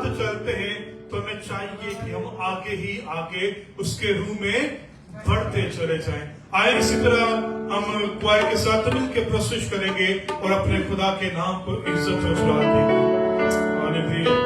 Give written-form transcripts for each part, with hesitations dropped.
ساتھ چلتے ہیں تو ہمیں چاہیے کہ ہم آگے ہی آگے اس کے روح میں بڑھتے چلے جائیں. آئے اسی طرح ہم کوائر کے ساتھ مل کے پرستش کریں گے اور اپنے خدا کے نام کو عزت و جلال دیں گے. ہاللویا.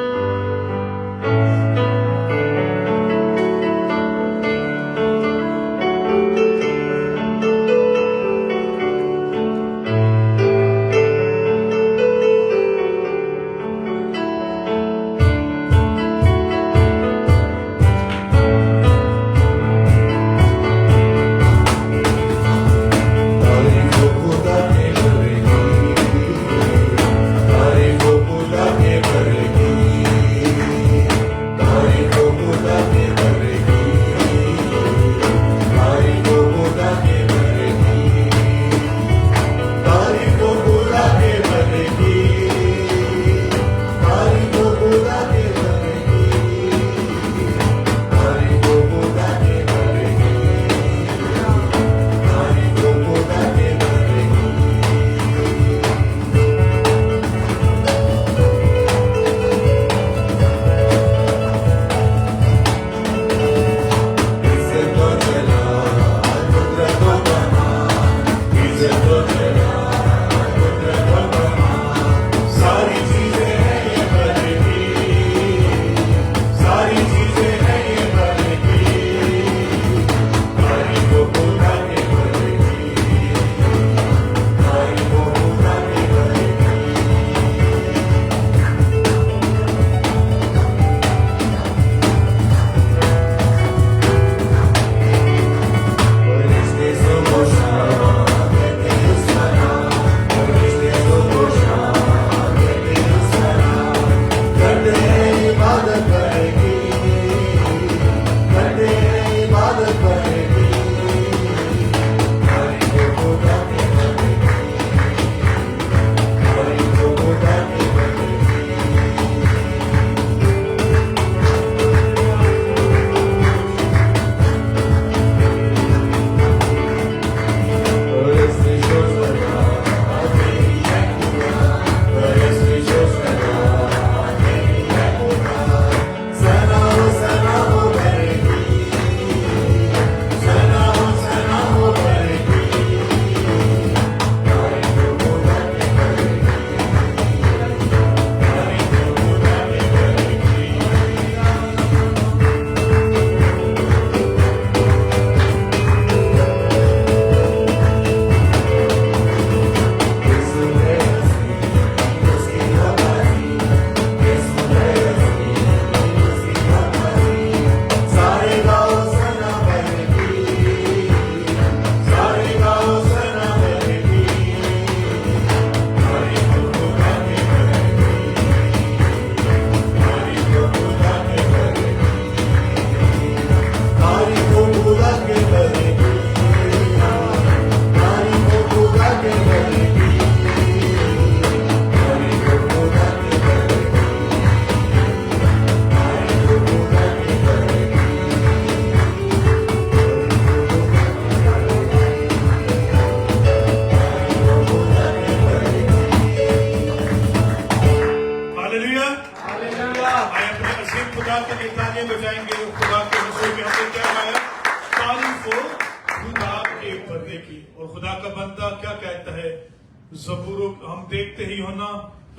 ہم دیکھتے ہی ہونا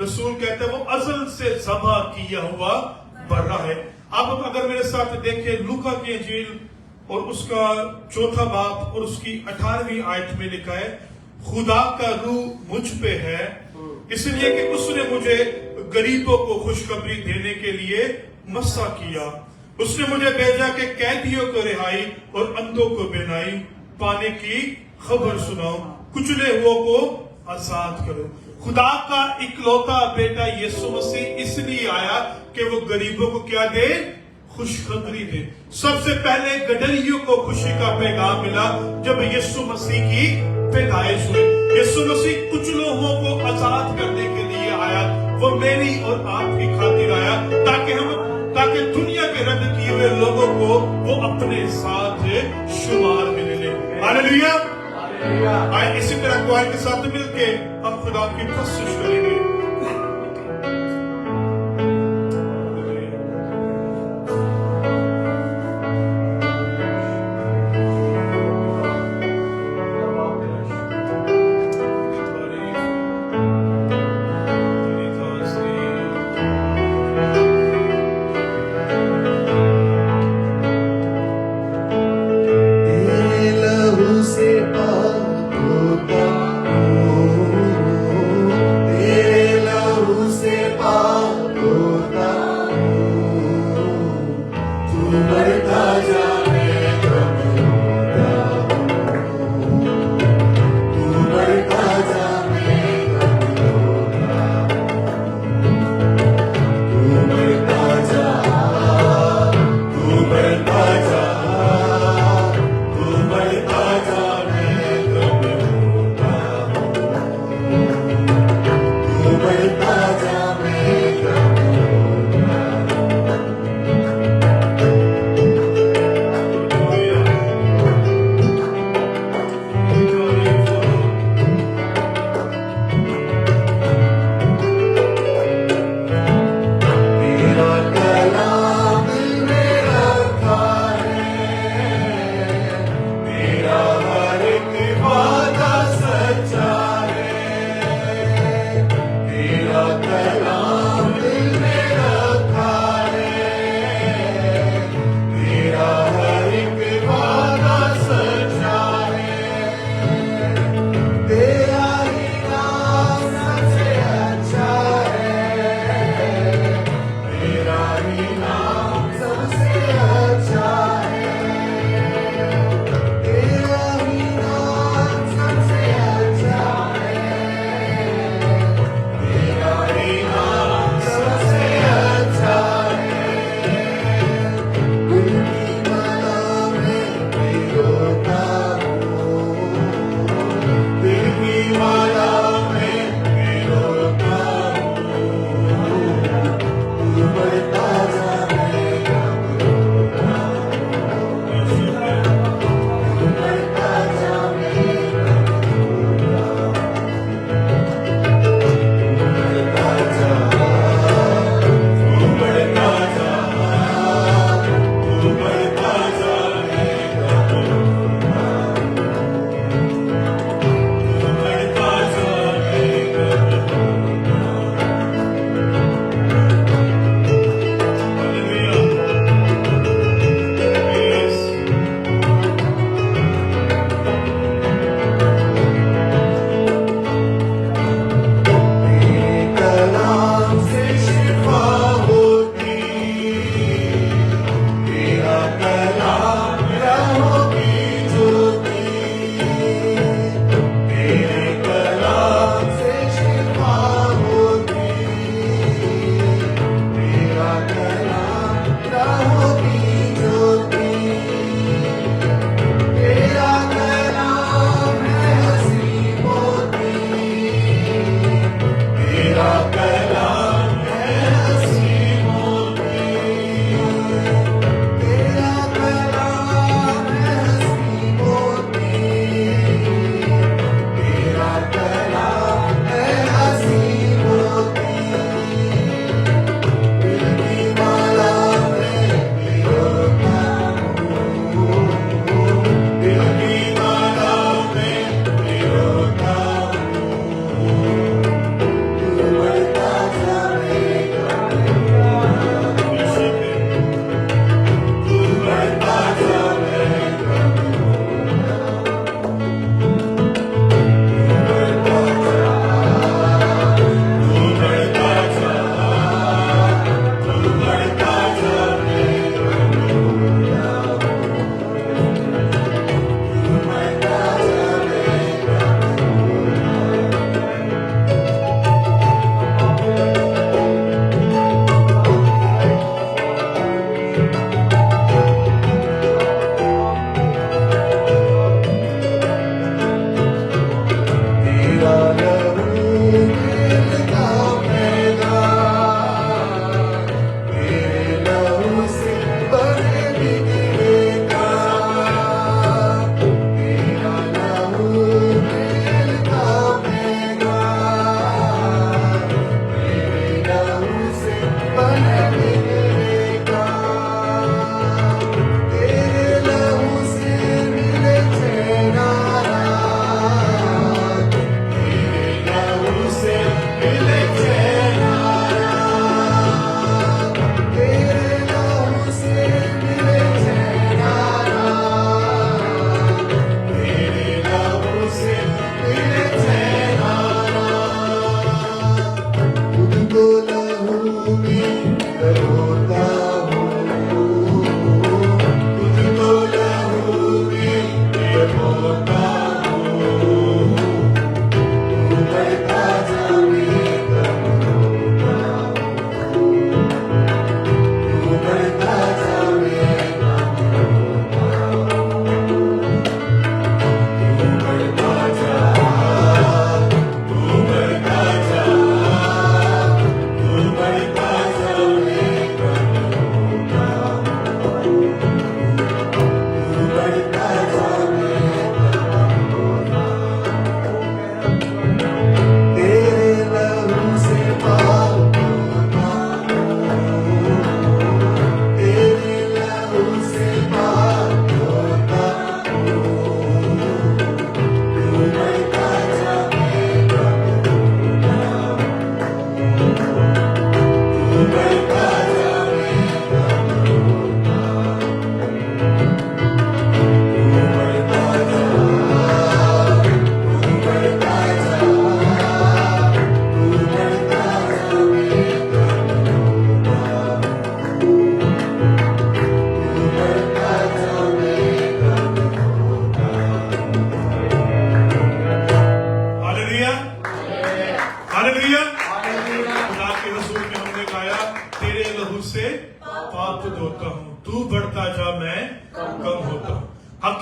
رسول کہتے ہیں وہ ازل سے ذبح کیا ہوا برا ہے. آپ اگر میرے ساتھ دیکھیں لوکا کی انجیل اور اس کا 4 باب اور اس کی 18ویں آیت میں لکھا ہے خدا کا روح مجھ پہ ہے اس لیے کہ اس نے مجھے غریبوں کو خوشخبری دینے کے لیے مسا کیا. اس نے مجھے بھیجا کہ قیدیوں کو رہائی اور اندھوں کو بینائی پانے کی خبر سناؤ کچلے ہوئے کو آزاد کرو. خدا کا اکلوتا بیٹا یسوع مسیح اس لیے آیا کہ وہ غریبوں کو کیا دے خوشخبری دے. سب سے پہلے گدھیوں کو خوشی کا پیغام ملا جب یسوع مسیح کی پیدائش ہوئی. یسوع مسیح کچھ لوگوں کو آزاد کرنے کے لیے آیا. وہ میری اور آپ کی خاطر آیا تاکہ دنیا کے رد کیے ہوئے لوگوں کو وہ اپنے ساتھ شمار میں لے لے. ہاللیلویا. آئے اسی طرح کوائر کے ساتھ مل کے ہم خدا کی پرستش کریں گے.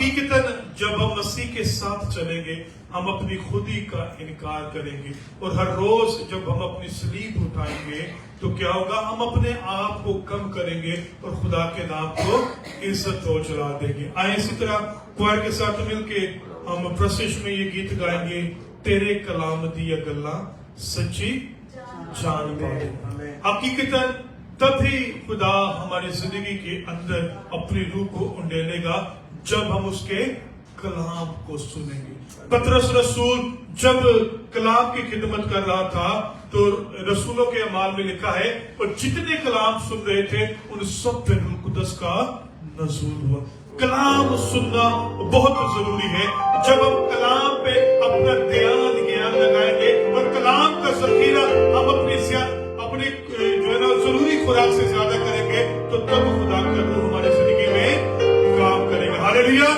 हकीकतन जब हम मसीह के साथ चलेंगे हम अपनी खुदी का इनकार करेंगे, और हर रोज जब हम अपनी सलीब उठाएंगे तो क्या होगा, हम अपने आप को कम करेंगे और खुदा के नाम को इज्जत और चला देंगे। आए इसी तरह क्वायर के साथ मिलके हम प्रशिश में ये गीत गाएंगे, तेरे कलाम दिया गल्ला सच्ची जान पाए। हकीकतन तभी खुदा हमारी जिंदगी के अंदर अपनी रूह को उंडेलेगा जब हम उसके कलाम को सुनेंगे। पतरस रसूल जब कलाम की खिदमत कर रहा था तो रसूलों के अमाल में लिखा है, और जितने कलाम सुन रहे थे उन सब पे रूह कुदस का नज़ूल हुआ। कलाम सुनना बहुत जरूरी है। जब हम कलाम पे अपना ध्यान ज्ञान लगाएंगे और कलाम का जखीरा हम अपनी जो है ना जरूरी खुराक से ज्यादा करेंगे तो तब खुदा का रूह हमारी जिंदगी में काम करेगा। हालेलुया।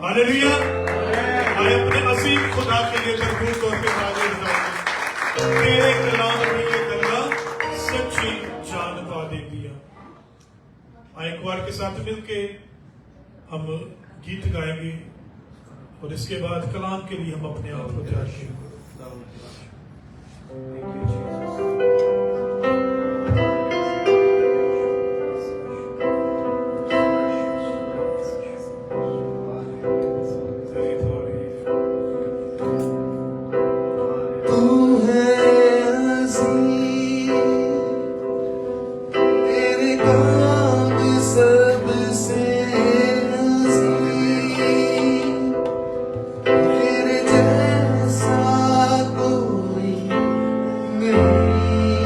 हालेलुया। मैं अपने असीम खुदा के लिए भरपूर तौर पे तारीफ करूंगा। तेरे कलाम में ये गल्ला सच्ची जान पा देती है। आए कुआर के साथ मिलके हम गीत गाएंगे और इसके बाद कलाम के लिए हम अपने आप को तैयार करेंगे। तेरे जैसा कोई नहीं।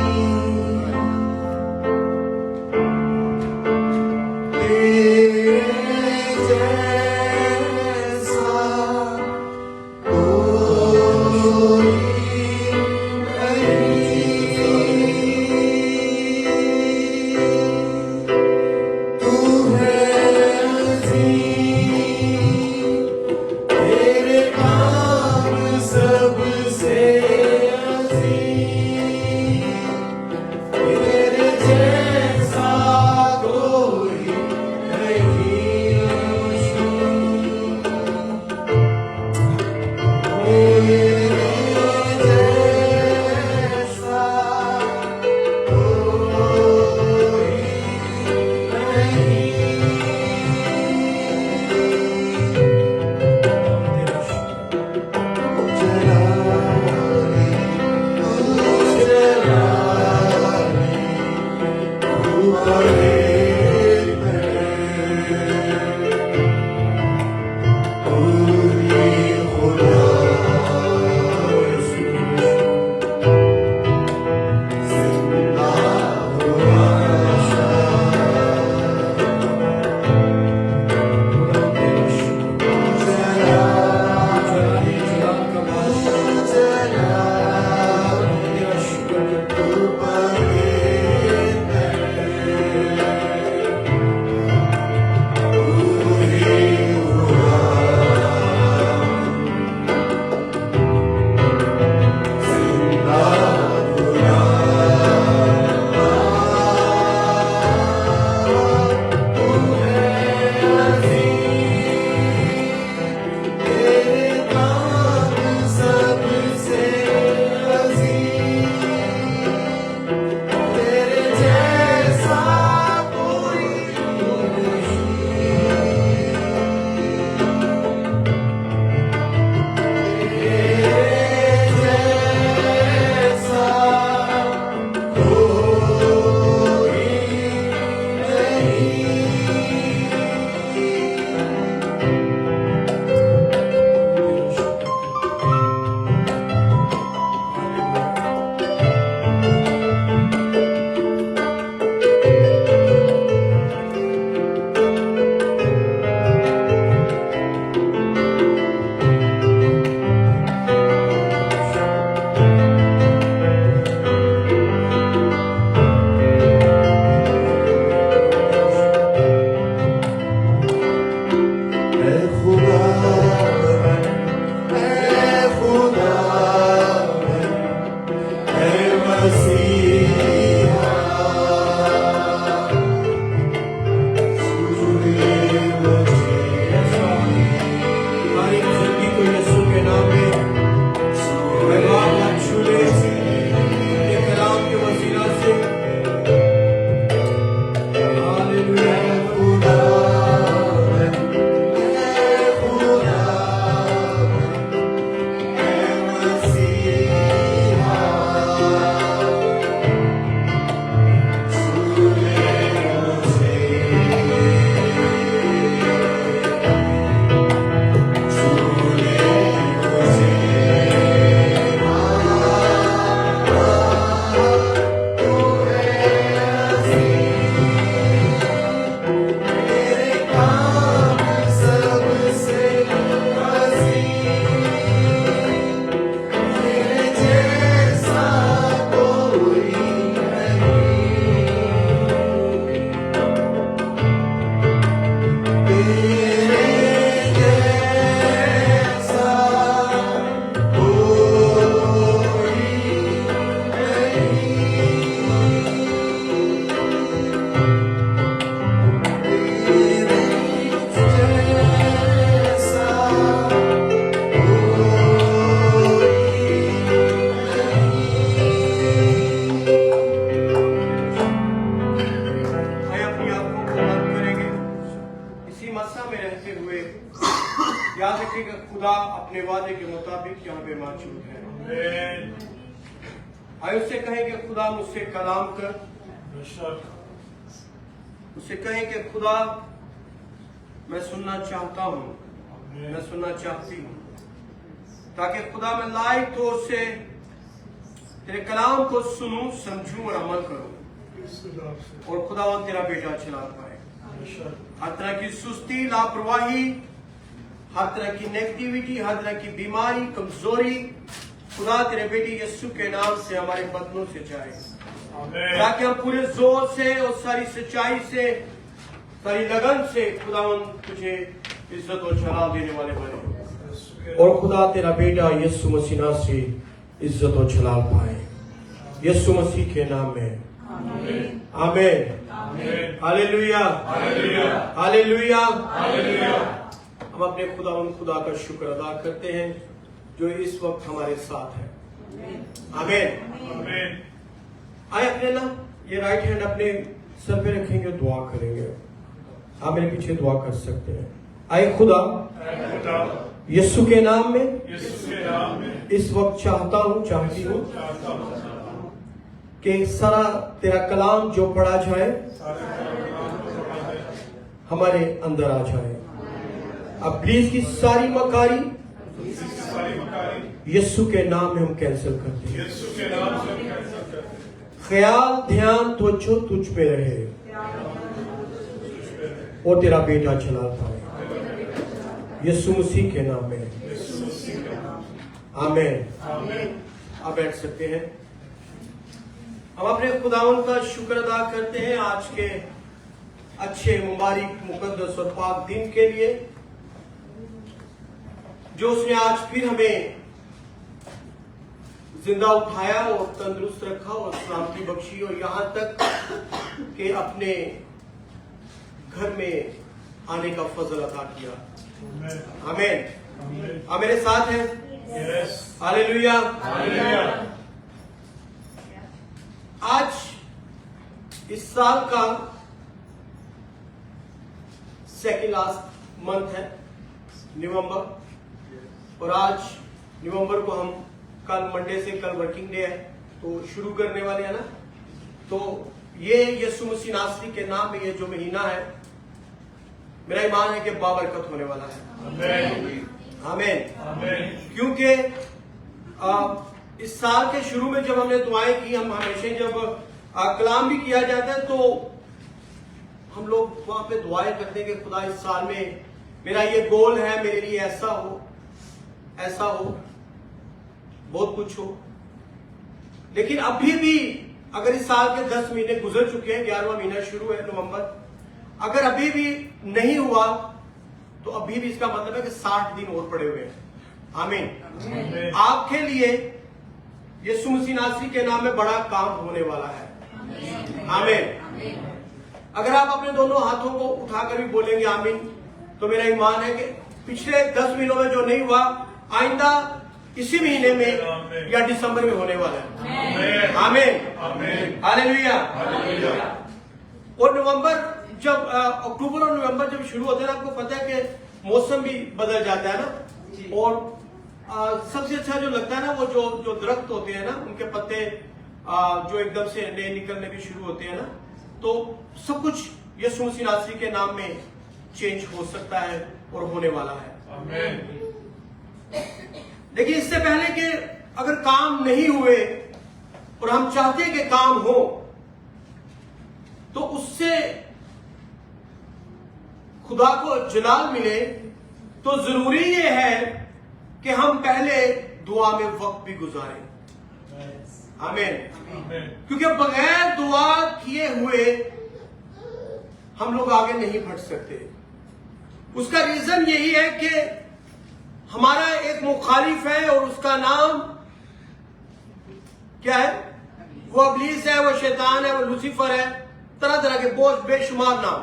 आइए उससे कहें कि खुदा मुझसे कलाम कर, उससे कहें कि खुदा मैं सुनना चाहता हूँ, मैं सुनना चाहती हूँ, ताकि खुदा मैं लायक तौर से तेरे कलाम को सुनूं, समझूं और अमल करूं और खुदा तेरा बेटा चला पाए। हर तरह की सुस्ती, लापरवाही, हर तरह की नेगेटिविटी, हर तरह की बीमारी, कमजोरी, खुदा तेरे बेटे यीशु के नाम से हमारे बदनों से जाए, ताकि हम पूरे जोर से और सारी सच्चाई से, सारी लगन से खुदा तुझे इज्जत और जलाल देने वाले बने और खुदा तेरा बेटा यीशु मसीह नाम से इज्जत और जलाल पाए, यीशु मसीह के नाम में आमीन। Hallelujah, hallelujah. हम अपने खुदा का शुक्र अदा करते हैं जो इस वक्त हमारे साथ है। आमीन। आए अपने ना ये राइट हैंड अपने सर पे रखेंगे, दुआ करेंगे। आप मेरे पीछे दुआ कर सकते हैं। आए खुदा यीशु के नाम में इस वक्त चाहती हूँ कि सारा तेरा कलाम जो पढ़ा जाए हमारे अंदर आ जाए। अब प्लीज की सारी मकारी यीशु के नाम में हम कैंसिल करते हैं। ख्याल, ध्यान तवज्जो तुझ पे रहे और तेरा बेटा चला पाए, यीशु मसीह के नाम में आमीन। आप बैठ सकते हैं। हम अपने खुदावंद का शुक्र अदा करते हैं आज के अच्छे, मुबारक, मुकद्दस और पाक दिन के लिए जो उसने आज फिर हमें जिंदा उठाया और तंदुरुस्त रखा और सलामती बख्शी और यहाँ तक कि अपने घर में आने का फजल अता किया। आमीन। आप मेरे साथ हैं? हालेलुया। आज इस साल का सेकंड लास्ट मंथ है, नवंबर, और आज नवंबर को हम कल मंडे से, कल वर्किंग डे है तो शुरू करने वाले हैं ना। तो ये यीशु मसीह नासरी के नाम में ये जो महीना है, मेरा ईमान है कि बाबरकत होने वाला है। आमीन। क्योंकि इस साल के शुरू में जब हमने दुआएं की, हम हमेशा जब कलाम भी किया जाता है तो हम लोग वहां पे दुआएं करते हैं कि खुदा इस साल में मेरा ये गोल है, मेरे लिए ऐसा हो, ऐसा हो, बहुत कुछ हो। लेकिन अभी भी अगर इस साल के 10 महीने गुजर चुके हैं, 11वां महीना शुरू है नवंबर, अगर अभी भी नहीं हुआ तो अभी भी इसका मतलब है कि 60 दिन और पड़े हुए हैं। आमीन। आपके लिए यीशु मसीह नासरी के नाम में बड़ा काम होने वाला है। आमीन। अगर आप अपने दोनों हाथों को उठाकर भी बोलेंगे आमीन, तो मेरा ईमान है कि पिछले 10 महीनों में जो नहीं हुआ, आइंदा इसी महीने में या दिसंबर में होने वाला है। आमीन। हालेलुया। और नवंबर जब अक्टूबर और नवंबर जब शुरू होते हैं, आपको पता है कि मौसम भी बदल जाता है ना। और सबसे अच्छा जो लगता है ना, वो जो दरख्त होते हैं ना, उनके पत्ते जो एकदम से नए निकलने भी शुरू होते हैं ना, तो सब कुछ यीशु मसीह नासरी के नाम में चेंज हो सकता है और होने वाला है। देखिए, इससे पहले कि अगर काम नहीं हुए और हम चाहते हैं कि काम हो, तो उससे खुदा को जलाल मिले, तो जरूरी ये है कि हम पहले दुआ में वक्त भी गुजारें। आमीन। क्योंकि बगैर दुआ किए हुए हम लोग आगे नहीं बढ़ सकते। उसका रीजन यही है कि हमारा एक मुखालिफ है और उसका नाम क्या है? वो इब्लीस है, वो शैतान है, वो लूसीफर है, तरह तरह के बहुत बेशुमार नाम।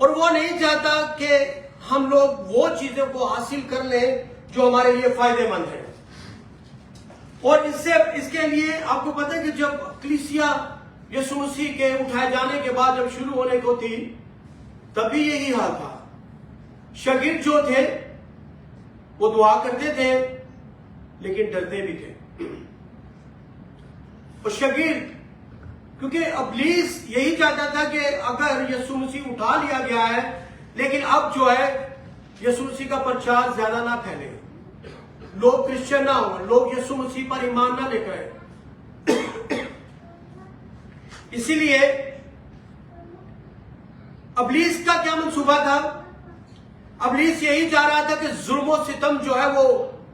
और वो नहीं चाहता कि हम लोग वो चीजों को हासिल कर लें जो हमारे लिए फायदेमंद है। और इसके लिए आपको पता है कि जब कलीसिया यीशु मसीह के उठाए जाने के बाद जब शुरू होने को थी, तभी यही हाल था। शागिर्द जो थे वो दुआ करते थे, लेकिन डरते भी थे। और शागिर्द, क्योंकि इब्लीस यही चाहता था कि अगर यीशु मसीह उठा लिया गया है, लेकिन अब जो है यीशु मसीह का प्रचार ज्यादा ना फैले, लोग क्रिश्चियन ना हो, लोग यीशु मसीह पर ईमान ना लेकर आए। इसीलिए इब्लीस का क्या मंसूबा था? इब्लीस यही चाह रहा था कि जुल्म और सितम जो है वो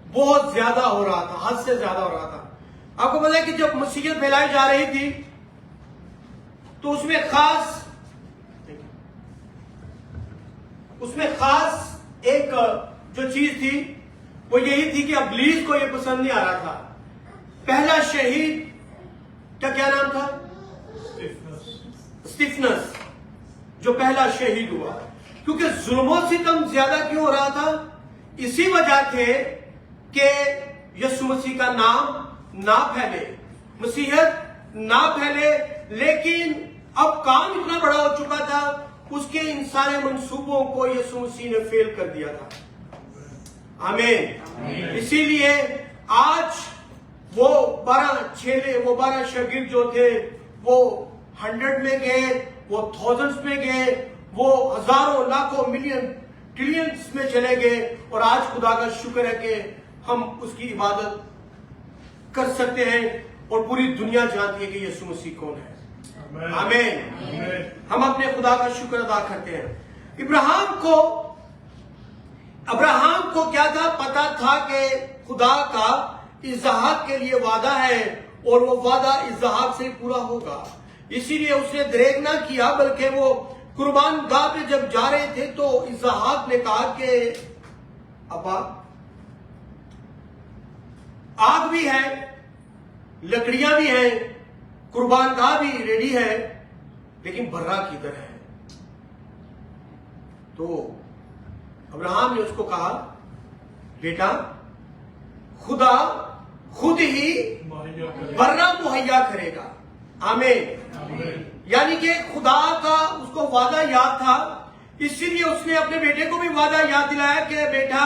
बहुत ज्यादा हो रहा था, हद से ज्यादा हो रहा था। आपको पता है कि जब मसीहियत फैलाई जा रही थी, तो उसमें खास एक जो चीज थी वो यही थी कि इब्लीस को ये पसंद नहीं आ रहा था। पहला शहीद का क्या नाम था? स्टीफनस, जो पहला शहीद हुआ। क्योंकि जुल्म सितम ज्यादा क्यों हो रहा था? इसी वजह थे कि यीशु मसीह का नाम ना फैले, मसीहत ना फैले। लेकिन अब काम इतना बड़ा हो चुका था, उसके इन सारे मंसूबों को यीशु मसीह ने फेल कर दिया था। आमीन। इसीलिए आज वो 12 चेले, वो 12 शागिर्द जो थे, वो 100 में गए, वो थाउजेंड्स में गए, वो हजारों, लाखों, मिलियन, ट्रिलियंस में चले गए। और आज खुदा का शुक्र है कि हम उसकी इबादत कर सकते हैं और पूरी दुनिया जानती है कि यीशु मसीह कौन है। आमीन। हम अपने खुदा का शुक्र अदा करते हैं। अब्राहम को क्या था? पता था कि खुदा का इसहाक के लिए वादा है और वो वादा इसहाक से पूरा होगा। इसीलिए उसने देर ना किया, बल्कि वो कुर्बान गाह पे जब जा रहे थे तो इसहाक ने कहा कि अब्बा, आग भी है, लकड़ियां भी हैं, कुर्बान गाह भी रेडी है, लेकिन बर्रा किधर है? तो अब्राहम ने उसको कहा, बेटा, खुदा खुद ही बर्रा मुहैया करेगा। आमीन। यानी कि खुदा का उसको वादा याद था, इसीलिए उसने अपने बेटे को भी वादा याद दिलाया कि बेटा,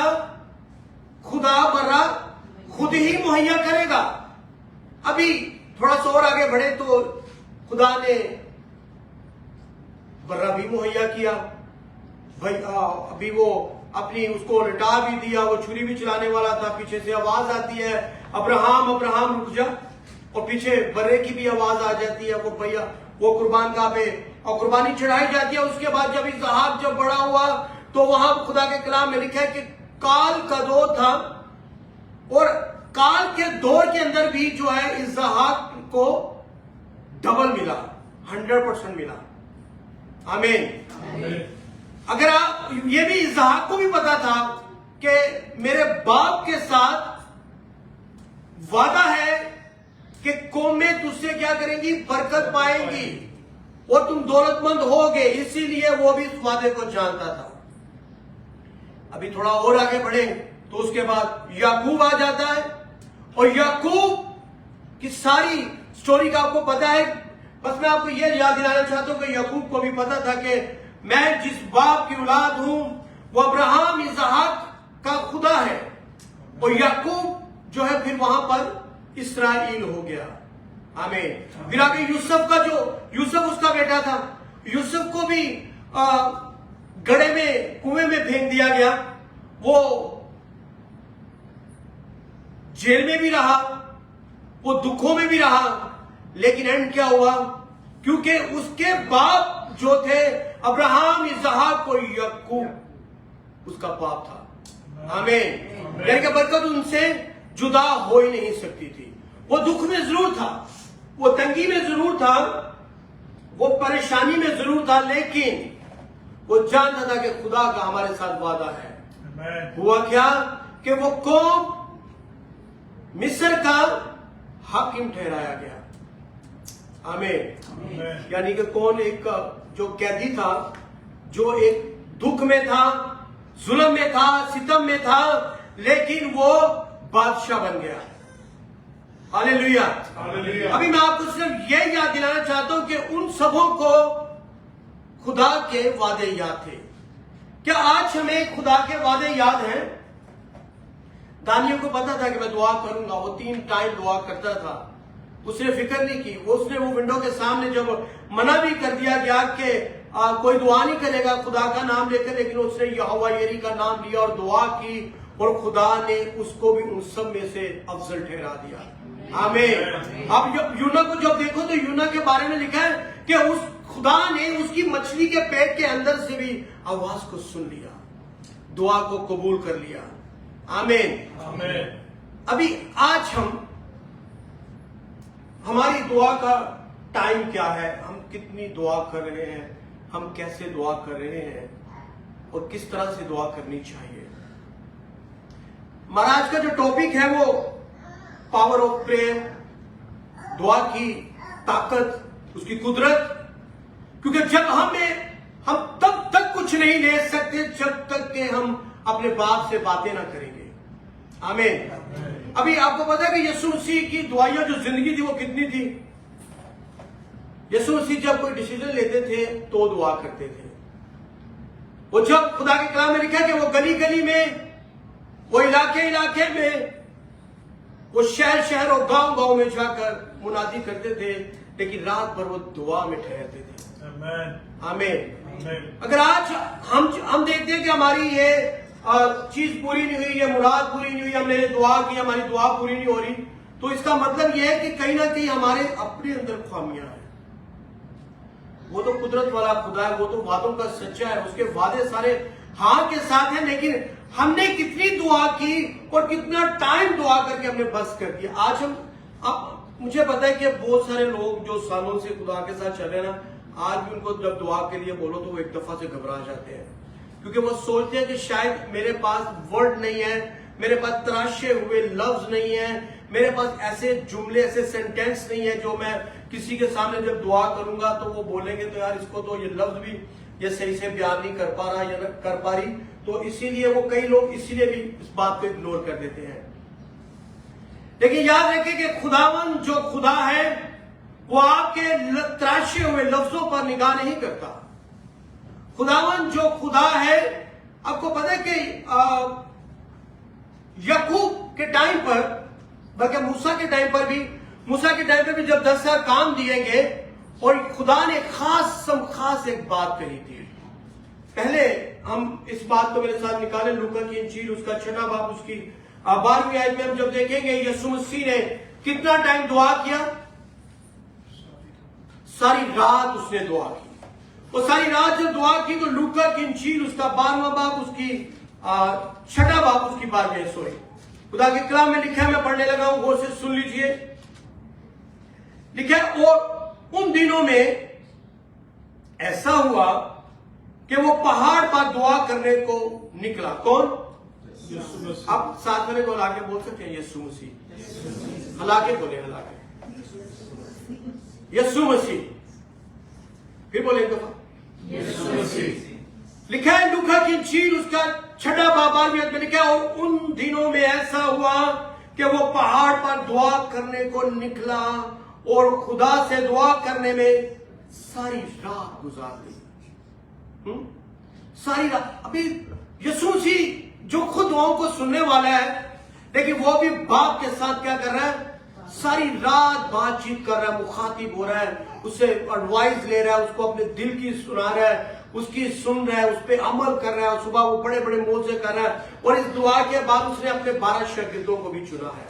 खुदा बर्रा खुद ही मुहैया करेगा। अभी थोड़ा सा और आगे बढ़े तो खुदा ने बर्रा भी मुहैया किया। भाई अभी वो अपनी उसको लिटा भी दिया, वो छुरी भी चलाने वाला था। पीछे से आवाज आती है, अब्राहम अब्राहम रुक जा, और पीछे बर्रे की भी आवाज आ जाती है। वो भैया वो कुर्बान गाह पे और कुर्बानी चढ़ाई जाती है। उसके बाद जब इसहाक जब बड़ा हुआ तो वहां खुदा के कलाम में लिखा है कि काल का दौर था, और काल के दौर के अंदर भी जो है इसहाक को डबल मिला, 100% मिला। आमीन। अगर आप, ये भी इसहाक को भी पता था कि मेरे बाप के साथ वादा है कि कौमें तुझसे क्या करेंगी, बरकत पाएंगी और तुम दौलतमंद होगे, इसीलिए वो भी इस वादे को जानता था। अभी थोड़ा और आगे बढ़े तो उसके बाद याकूब आ जाता है, और याकूब की सारी स्टोरी का आपको पता है। बस मैं आपको यह याद दिलाना चाहता हूं कि याकूब को भी पता था कि मैं जिस बाप की औलाद हूं वो अब्राहम इसहाक का खुदा है, और याकूब जो है फिर वहां पर इस्राएल हो गया। आमीन। फिर आगे यूसुफ का, जो यूसुफ उसका बेटा था, यूसुफ को भी गड्ढे में, कुएं में फेंक दिया गया। वो जेल में भी रहा, वो दुखों में भी रहा, लेकिन एंड क्या हुआ, क्योंकि उसके बाप जो थे अब्राहम इसहाक और याकूब, उसका बाप था। आमीन। यानी कि बरकत उनसे जुदा हो ही नहीं सकती थी। वो दुख में जरूर था, वो तंगी में जरूर था, वो परेशानी में जरूर था, लेकिन वो जानता था कि खुदा का हमारे साथ वादा है। हुआ क्या कि वो कौम मिस्र का हाकिम ठहराया गया। आमीन। यानी कि कौन, एक जो कैदी था, जो एक दुख में था, जुल्म में था, सितम में था, लेकिन वो बादशाह बन गया। हालेलुया। अभी मैं आपको सिर्फ यह याद दिलाना चाहता हूं कि उन सबों को खुदा के वादे याद थे। क्या आज हमें खुदा के वादे याद हैं? दानियल को पता था कि मैं दुआ करूंगा, वो 3 टाइम दुआ करता था, उसने फिक्र नहीं की। उसने वो विंडो के सामने जब मना भी कर दिया गया कि कोई दुआ नहीं करेगा खुदा का नाम लेकर, लेकिन उसने यहोवा यरी का नाम लिया और दुआ की, और खुदा ने उसको भी उन सब में से अफजल ठहरा दिया। आमीन। अब यूना को जब देखो तो यूना के बारे में लिखा है कि उस खुदा ने उसकी मछली के पेट के अंदर से भी आवाज को सुन लिया, दुआ को कबूल कर लिया। आमीन। अभी आज हमारी दुआ का टाइम क्या है, हम कितनी दुआ कर रहे हैं, हम कैसे दुआ कर रहे हैं, और किस तरह से दुआ करनी चाहिए। महाराज का जो टॉपिक है वो पावर ऑफ प्रेयर, दुआ की ताकत, उसकी कुदरत। क्योंकि जब हम तब तक कुछ नहीं ले सकते जब तक कि हम अपने बाप से बातें ना करेंगे। आमीन। अभी आपको पता है कि यीशु मसीह की दुआइयां, जो जिंदगी थी वो कितनी थी। यीशु मसीह जब कोई डिसीजन लेते थे तो दुआ करते थे। वो जब खुदा के कलाम में लिखा कि वो गली गली में, वो इलाके इलाके में, वो शहर शहर और गांव गांव में जाकर मुनादी करते थे, लेकिन रात भर वो दुआ में ठहरते थे। आमीन। अगर आज हम देखते हैं कि हमारी ये चीज पूरी नहीं हुई, ये मुराद पूरी नहीं हुई, हमने दुआ की, हमारी दुआ पूरी नहीं हो रही, तो इसका मतलब यह है कि कहीं ना कहीं हमारे अपने अंदर खामियां हैं। वो तो कुदरत वाला खुदा है, वो तो वादों का सच्चा है, उसके वादे सारे हाँ के साथ हैं, लेकिन हमने कितनी दुआ की और कितना टाइम दुआ करके हमने बस कर दिया। आज अब मुझे पता है कि बहुत सारे लोग जो सालों से खुदा के साथ चले ना, आज भी उनको जब दुआ के लिए बोलो तो वो एक दफा से घबरा जाते हैं, क्योंकि वो सोचते हैं कि शायद मेरे पास वर्ड नहीं है, मेरे पास तराशे हुए लफ्ज नहीं है, मेरे पास ऐसे जुमले, ऐसे सेंटेंस नहीं है जो मैं किसी के सामने जब दुआ करूंगा तो वो बोलेंगे तो यार इसको तो ये लफ्ज भी ये सही से बयान नहीं कर पा रहा या कर पा रही, तो इसीलिए वो कई लोग इसीलिए भी इस बात को इग्नोर कर देते हैं। लेकिन याद रखें कि खुदावन जो खुदा है वो आपके तराशे हुए लफ्जों पर निगाह नहीं करता। खुदावन जो खुदा है, आपको पता है कि याकूब के टाइम पर, बल्कि मूसा के टाइम पर भी जब 10 साल काम दिए गए और खुदा ने खास एक बात कही थी। पहले हम इस बात को मेरे साथ निकालें, लूका की इंजील उसका 6वां बाब उसकी 12वीं आयत में हम जब देखेंगे यीशु मसीह ने कितना टाइम दुआ किया, सारी रात उसने दुआ की। और सारी रात जब दुआ की तो लूका की इंजील उसका 12वां बाब उसकी 6वां बाब उसकी 12वीं सोई खुदा के कलाम में लिखा है, मैं पढ़ने लगा हूं, गौर से सुन लीजिए। लिखा है, और उन दिनों में ऐसा हुआ کہ وہ پہاڑ پر دعا کرنے کو نکلا. کون؟ यीशु मसीह. آپ ساتھ والے کو ہلا کے بول سکتے ہیں یسوع مسیح. ہلا کے بولے, ہلا کے یسوع مسیح. پھر بولے ایک دفعہ यीशु मसीह. لکھا ہے لوکا کی انجیل اس کا 6 باب میں لکھا ہے اور ان دنوں میں ایسا ہوا کہ وہ پہاڑ پر دعا کرنے کو نکلا اور خدا سے دعا کرنے میں ساری رات گزار دی. ساری رات. ابھی یسوع مسیح جو خود دعاؤں کو سننے والا ہے, لیکن وہ بھی باپ کے ساتھ کیا کر رہا ہے؟ ساری رات بات چیت کر رہا ہے, مخاطب ہو رہا ہے, اس سے ایڈوائز لے رہا ہے, اس کو اپنے دل کی سنا رہا ہے, اس کی سن رہا ہے, اس پہ عمل کر رہا ہے. صبح وہ بڑے بڑے موعظے کر رہا ہے اور اس دعا کے بعد اس نے اپنے 12 شاگردوں کو بھی چنا ہے.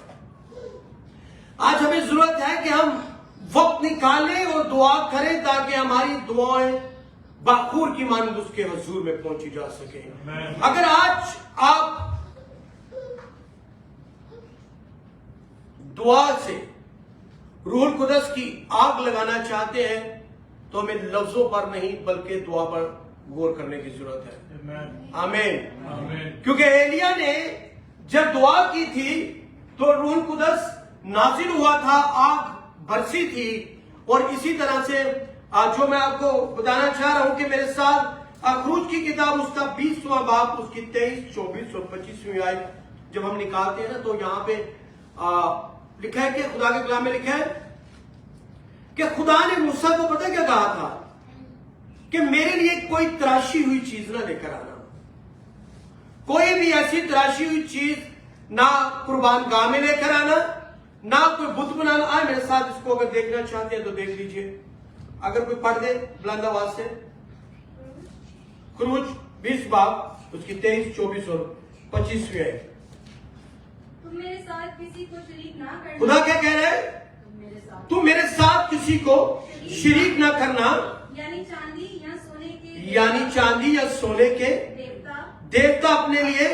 آج ہمیں ضرورت ہے کہ ہم وقت نکالیں اور دعا کریں تاکہ ہماری دعائیں باخور کی مانند اس کے حضور میں پہنچی جا سکیں. اگر آج آپ دعا سے روح القدس کی آگ لگانا چاہتے ہیں تو ہمیں لفظوں پر نہیں بلکہ دعا پر غور کرنے کی ضرورت ہے. آمین. کیونکہ ایلیا نے جب دعا کی تھی تو روح القدس نازل ہوا تھا, آگ برسی تھی. اور اسی طرح سے جو میں آپ کو بتانا چاہ رہا ہوں کہ میرے ساتھ خروج کی کتاب اس کا 20واں باب اس کی 23, 24 اور 25ویں آیت جب ہم نکالتے ہیں نا تو یہاں پہ لکھا ہے کہ خدا کے کلام میں لکھا ہے کہ خدا نے موسیٰ کو پتہ کیا کہا تھا کہ میرے لیے کوئی تراشی ہوئی چیز نہ لے کر آنا. کوئی بھی ایسی تراشی ہوئی چیز نہ قربان گاہ میں لے کر آنا, نہ کوئی بت بنانا. آئے میرے ساتھ اس کو اگر دیکھنا چاہتے ہیں تو دیکھ لیجئے. اگر کوئی پڑھ دے بلند آواز سے خروج 20 باب اس کی 23, 24 اور 25ویں آیت. تم میرے ساتھ کسی کو شریک نہ کرنا. خدا کیا کہہ رہا ہے؟ تم میرے ساتھ کسی کو شریک نہ کرنا, یعنی چاندی یا سونے کے یعنی چاندی یا سونے کے دیوتا اپنے لیے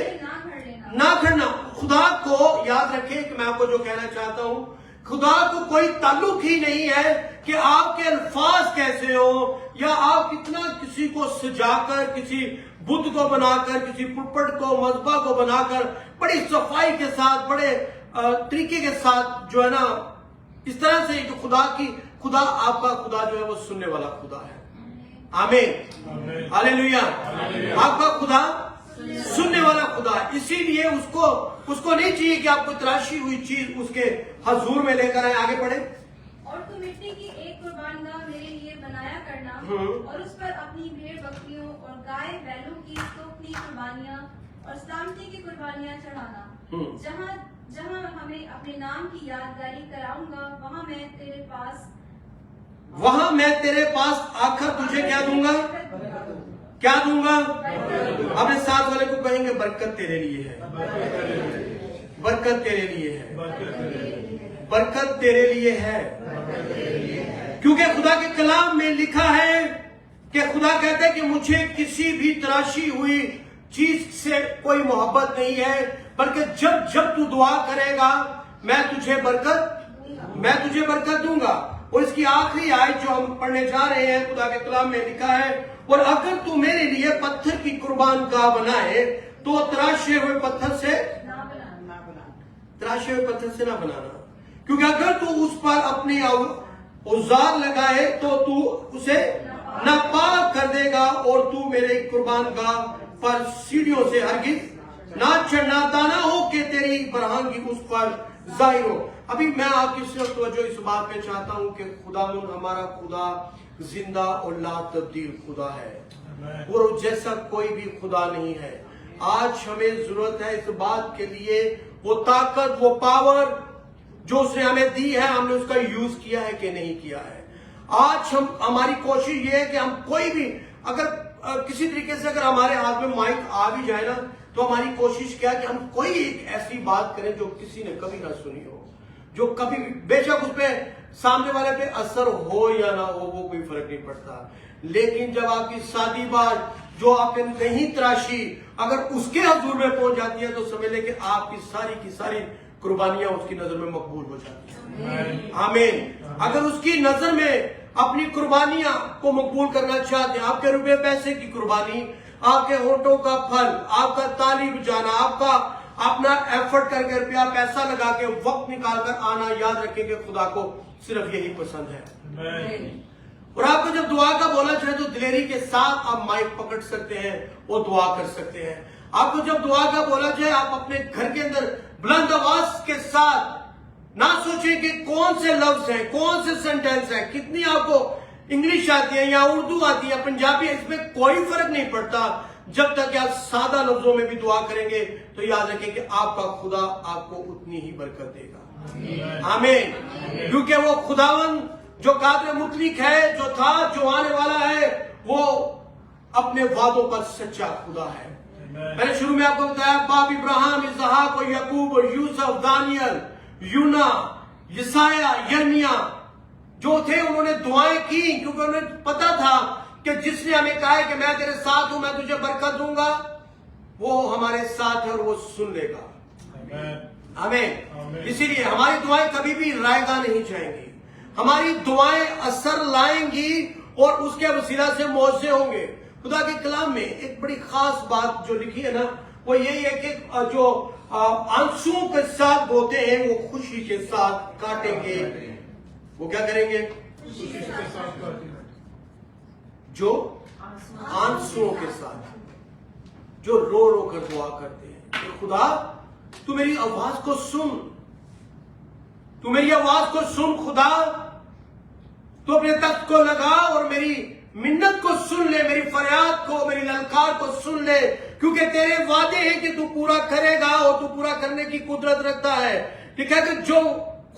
نہ کرنا. خدا کو یاد رکھیں کہ میں آپ کو جو کہنا چاہتا ہوں, خدا کو کوئی تعلق ہی نہیں ہے کہ آپ کے الفاظ کیسے ہو یا آپ کتنا کسی کو سجا کر, کسی بت کو بنا کر, کسی پلپٹ کو, مذبح کو بنا کر بڑی صفائی کے ساتھ, بڑے طریقے کے ساتھ جو ہے نا اس طرح سے جو خدا آپ کا خدا جو ہے وہ سننے والا خدا ہے. آمین. ہاللیلویا. آپ کا خدا سننے والا خدا ہے. اسی لیے اس کو نہیں چاہیے کہ آپ کو تراشی ہوئی چیز اس کے حضور میں لے کر آئے. آگے پڑھیں. اور تو مٹی کی ایک قربان گاہ میرے لیے بنایا کرنا اور اس پر اپنی بھیڑ بکریوں اور گائے بیلوں کی توکلی قربانیاں اور سلامتی کی قربانیاں چڑھانا. جہاں ہمیں اپنے نام کی یادگاری کراؤں گا وہاں میں تیرے پاس آ کر تجھے کیا دوں گا؟ کیا دوں گا؟ اپنے ساتھ والے کو کہیں گے برکت تیرے لیے ہے. برکت تیرے لیے ہے. برکت تیرے لیے ہے. کیونکہ خدا کے کلام میں لکھا ہے کہ خدا کہتا ہے کہ مجھے کسی بھی تراشی ہوئی چیز سے کوئی محبت نہیں ہے, بلکہ جب تو دعا کرے گا میں تجھے برکت دوں گا. اور اس کی آخری آیت جو ہم پڑھنے جا رہے ہیں خدا کے کلام میں لکھا ہے اور اگر تو میرے لیے پتھر کی قربان گاہ بنائے تو تراشے ہوئے پتھر سے نہ بنانا. کیونکہ اگر تو اس پر اپنی اوزار لگائے تو تو اسے ناپاک کر دے گا اور تو میرے قربان گاہ پر سیڑھیوں سے ہرگز نہ چڑھنا. دانا ہو کہ تیری برہنگی اس پر ظاہر ہو. ابھی میں آپ کی صرف توجہ اس بات پہ چاہتا ہوں کہ خداوند ہمارا خدا زندہ اور لا تبدیل خدا ہے اور جیسا کوئی بھی خدا نہیں ہے. آج ہمیں ضرورت ہے اس بات کے لیے وہ طاقت, وہ پاور جو اس نے ہمیں دی ہے, ہم نے اس کا یوز کیا ہے کہ نہیں کیا ہے. آج ہماری کوشش یہ ہے کہ ہم کوئی بھی اگر کسی طریقے سے اگر ہمارے ہاتھ میں مائک آ بھی جائے نا تو ہماری کوشش کیا کہ ہم کوئی ایک ایسی بات کریں جو کسی نے کبھی نہ سنی ہو, جو کبھی بے شک اس پہ سامنے والے پہ اثر ہو یا نہ ہو وہ کوئی فرق نہیں پڑتا. لیکن جب آپ کی سادی بات جو آپ نے نہیں تراشی اگر اس کے حضور میں پہنچ جاتی ہے تو سمجھ لیں کہ آپ کی ساری قربانیاں اس کی نظر میں مقبول ہو جاتی ہیں. آمین. اگر اس کی نظر میں अपनी कुर्बानियां को मकबूल करना चाहते हैं, आपके रुपए पैसे की कुर्बानी, आपके होठों का फल, आपका ताली बजाना, आपका अपना एफर्ट करके रुपया पैसा लगा के वक्त निकाल कर आना, याद रखें कि खुदा को सिर्फ यही पसंद है। और आपको जब दुआ का बोला जाए तो दिलेरी के साथ आप माइक पकड़ सकते हैं, वो दुआ कर सकते हैं। आपको जब दुआ का बोला जाए आप अपने घर के अंदर बुलंद आवाज के साथ ना सोचें कि कौन से लफ्ज हैं, कौन से सेंटेंस हैं, कितनी आपको इंग्लिश आती है या उर्दू आती है, पंजाबी, इसमें कोई फर्क नहीं पड़ता। जब तक आप सादा लफ्जों में भी दुआ करेंगे तो याद रखें कि आपका खुदा आपको उतनी ही बरकत देगा। आमीन। क्योंकि वो खुदावन जो कादिर मुतलिक है, जो था, जो आने वाला है, वो अपने वादों पर सच्चा खुदा है। मैंने शुरू में आपको बताया बाप इब्राहिम, इसहाक और याकूब और यूसुफ, दानियल, यूना, यसाया, यर्मिया जो थे, उन्होंने दुआएं की क्योंकि उन्हें पता था कि जिसने हमें कहा है कि मैं तेरे साथ हूं, मैं तुझे बरकत दूंगा, वो हमारे साथ है और वो सुन लेगा। आमीन। इसीलिए हमारी दुआएं कभी भी रायगा नहीं जाएंगी, हमारी दुआएं असर लाएंगी और उसके वसीला से मौजे होंगे। खुदा के कलाम में एक बड़ी खास बात जो लिखी है ना, वो यही है कि जो आंसुओं के साथ बोते हैं वो खुशी के साथ काटेंगे। वो क्या करेंगे? जो आंसुओं के साथ, जो रो रो कर दुआ करते हैं कि खुदा तू मेरी आवाज को सुन, तू मेरी आवाज को सुन खुदा, तू अपने तख्त को लगा और मेरी मिन्नत को सुन ले, मेरी फरियाद को, मेरी ललकार को सुन ले, क्योंकि तेरे वादे हैं कि तू पूरा करेगा और तू पूरा करने की कुदरत रखता है। ठीक है कि जो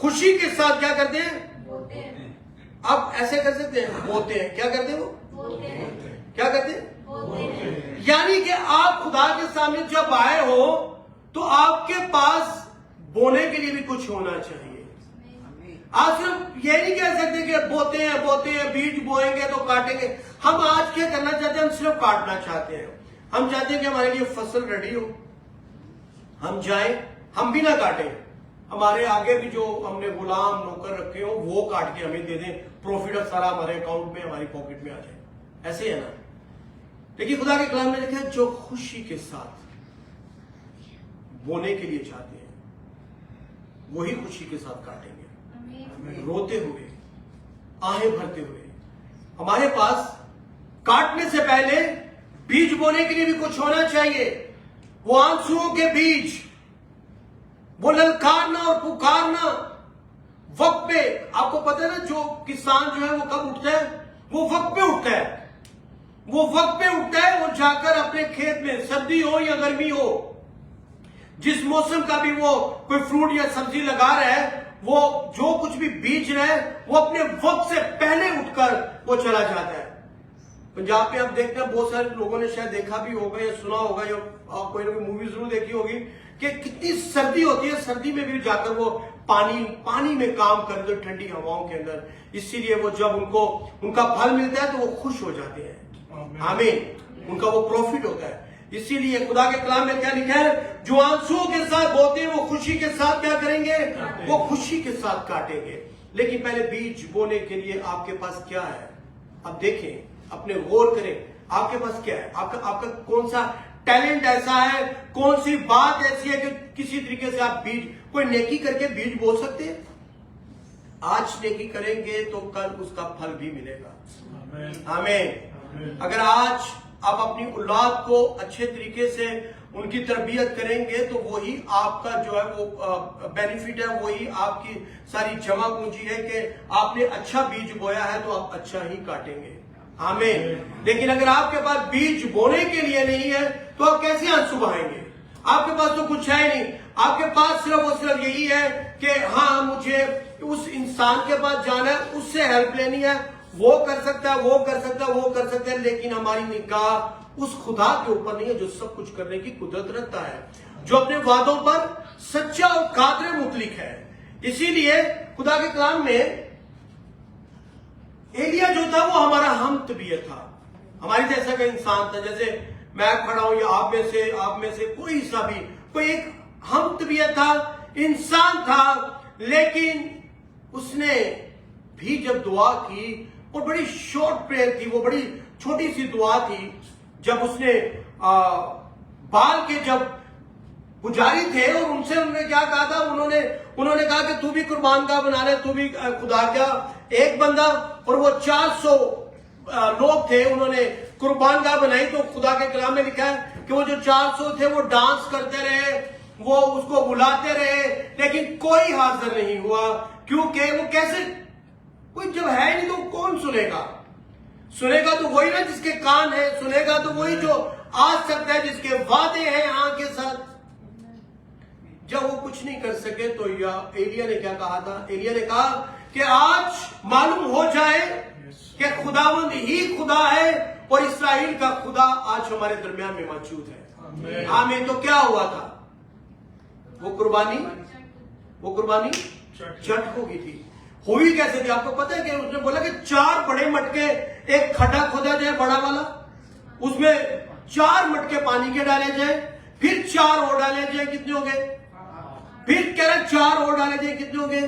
खुशी के साथ क्या करते हैं? आप ऐसे कर सकते हैं, बोते हैं। क्या करते हैं? वो क्या करते हैं? यानी कि आप खुदा के सामने जब आए हो तो आपके पास बोने के लिए भी कुछ होना चाहिए। आप सिर्फ ये नहीं कह सकते कि बोते हैं, बीज बोएंगे तो काटेंगे। हम आज क्या करना चाहते हैं? हम सिर्फ काटना चाहते हैं। हम चाहते हैं कि हमारे लिए फसल रेडी हो, हम जाएं, हम भी ना काटें, हमारे आगे भी जो हमने गुलाम नौकर रखे हो वो काट के हमें दे दें, प्रॉफिट सारा हमारे अकाउंट में, हमारी पॉकेट में आ जाए। ऐसे है ना? लेकिन खुदा के कलाम में लिखा है जो खुशी के साथ बोने के लिए चाहते हैं वही खुशी के साथ काटेंगे, रोते हुए, आहें भरते हुए। हमारे पास काटने से पहले बीज बोने के लिए भी कुछ होना चाहिए। वो आंसुओं के बीज, वो ललकारना और पुकारना वक्त पे। आपको पता है ना, जो किसान जो है वो कब उठता है? वो वक्त पे उठता है। वो वक्त पे उठता है, वो जाकर अपने खेत में, सर्दी हो या गर्मी हो, जिस मौसम का भी वो कोई फ्रूट या सब्जी लगा रहा है, वो जो कुछ भी बीज रहा है वो अपने वक्त से पहले उठकर वो चला जाता है। पंजाब में आप देखते हैं, बहुत सारे लोगों ने शायद देखा भी होगा या सुना होगा या कोई ना कोई मूवी जरूर देखी होगी कि कितनी सर्दी होती है, सर्दी में भी जाकर वो पानी में काम करते हैं, ठंडी हवाओं के अंदर। इसीलिए वो जब उनको उनका फल मिलता है तो वो खुश हो जाते हैं। आमीन। उनका वो प्रॉफिट होता है। इसीलिए खुदा के कलाम में क्या लिखा है? जो आंसुओं के साथ बोते हैं वो खुशी के साथ क्या करेंगे? वो खुशी के साथ काटेंगे। लेकिन पहले बीज बोने के लिए आपके पास क्या है? अब देखें, अपने गौर करें, आपके पास क्या है? आपका कौन सा टैलेंट ऐसा है, कौन सी बात ऐसी है कि किसी तरीके से आप बीज, कोई नेकी करके बीज बो सकते हैं? आज नेकी करेंगे तो कल उसका फल भी मिलेगा। आमीन। अगर आज आप अपनी औलाद को अच्छे तरीके से उनकी तरबियत करेंगे तो वही आपका जो है वो बेनिफिट है, वही आपकी सारी जमा पूंजी है कि आपने अच्छा बीज बोया है तो आप अच्छा ही काटेंगे। आमीन। लेकिन अगर आपके पास बीज बोने के लिए नहीं है तो आप कैसे आंसू बहाएंगे? आपके पास तो कुछ है नहीं, आपके पास सिर्फ यही है कि हाँ मुझे उस इंसान के पास जाना है, उससे हेल्प लेनी है, वो कर सकता है, वो कर सकता है, वो कर सकता है। लेकिन हमारी निगाह उस खुदा के ऊपर नहीं है जो सब कुछ करने की कुदरत रखता है, जो अपने वादों पर सच्चा और कादिर मुतलिक है। इसीलिए खुदा के कलाम में एलिया जो था वो हमारा हम तबीयत था, हमारी जैसा का इंसान था। जैसे मैं खड़ा हूं या आप में से कोई सा भी कोई एक हम तबीयत था, इंसान था। लेकिन उसने भी जब दुआ की اور بڑی شارٹ پریئر تھی, وہ بڑی چھوٹی سی دعا تھی. جب اس نے بال کے جب پجاری تھے اور ان سے انہوں نے کیا کہا تھا, انہوں نے کہا کہ تو بھی قربان گاہ بنا لے, تو بھی خدا کا ایک بندہ, اور وہ 400 لوگ تھے, انہوں نے قربان گاہ بنائی. تو خدا کے کلام میں لکھا ہے کہ وہ جو 400 تھے وہ ڈانس کرتے رہے, وہ اس کو بلاتے رہے, لیکن کوئی حاضر نہیں ہوا. کیونکہ وہ کیسے, کوئی جب ہے نہیں تو کون سنے گا؟ سنے گا تو وہی نا جس کے کان ہے, سنے گا تو وہی جو آ سکتا ہے, جس کے وعدے ہیں آنکھ کے ساتھ. جب وہ کچھ نہیں کر سکے تو ایلیا نے کیا کہا تھا؟ ایلیا نے کہا کہ آج معلوم ہو جائے کہ خداوند ہی خدا ہے اور اسرائیل کا خدا آج ہمارے درمیان میں موجود ہے. آمین. تو کیا ہوا تھا؟ وہ قربانی چٹ ہو گئی تھی. ہوئی کیسے تھی آپ کو پتہ ہے کہ اس نے بولا کہ 4 بڑے مٹکے, ایک کھڈا کھودا جائے بڑا والا, اس میں 4 مٹکے پانی کے ڈالے جائیں, پھر 4 اور ڈالے جائیں. کتنے ہو گئے؟ پھر کہہ رہے 4 اور ڈالے جائیں. کتنے ہو گئے؟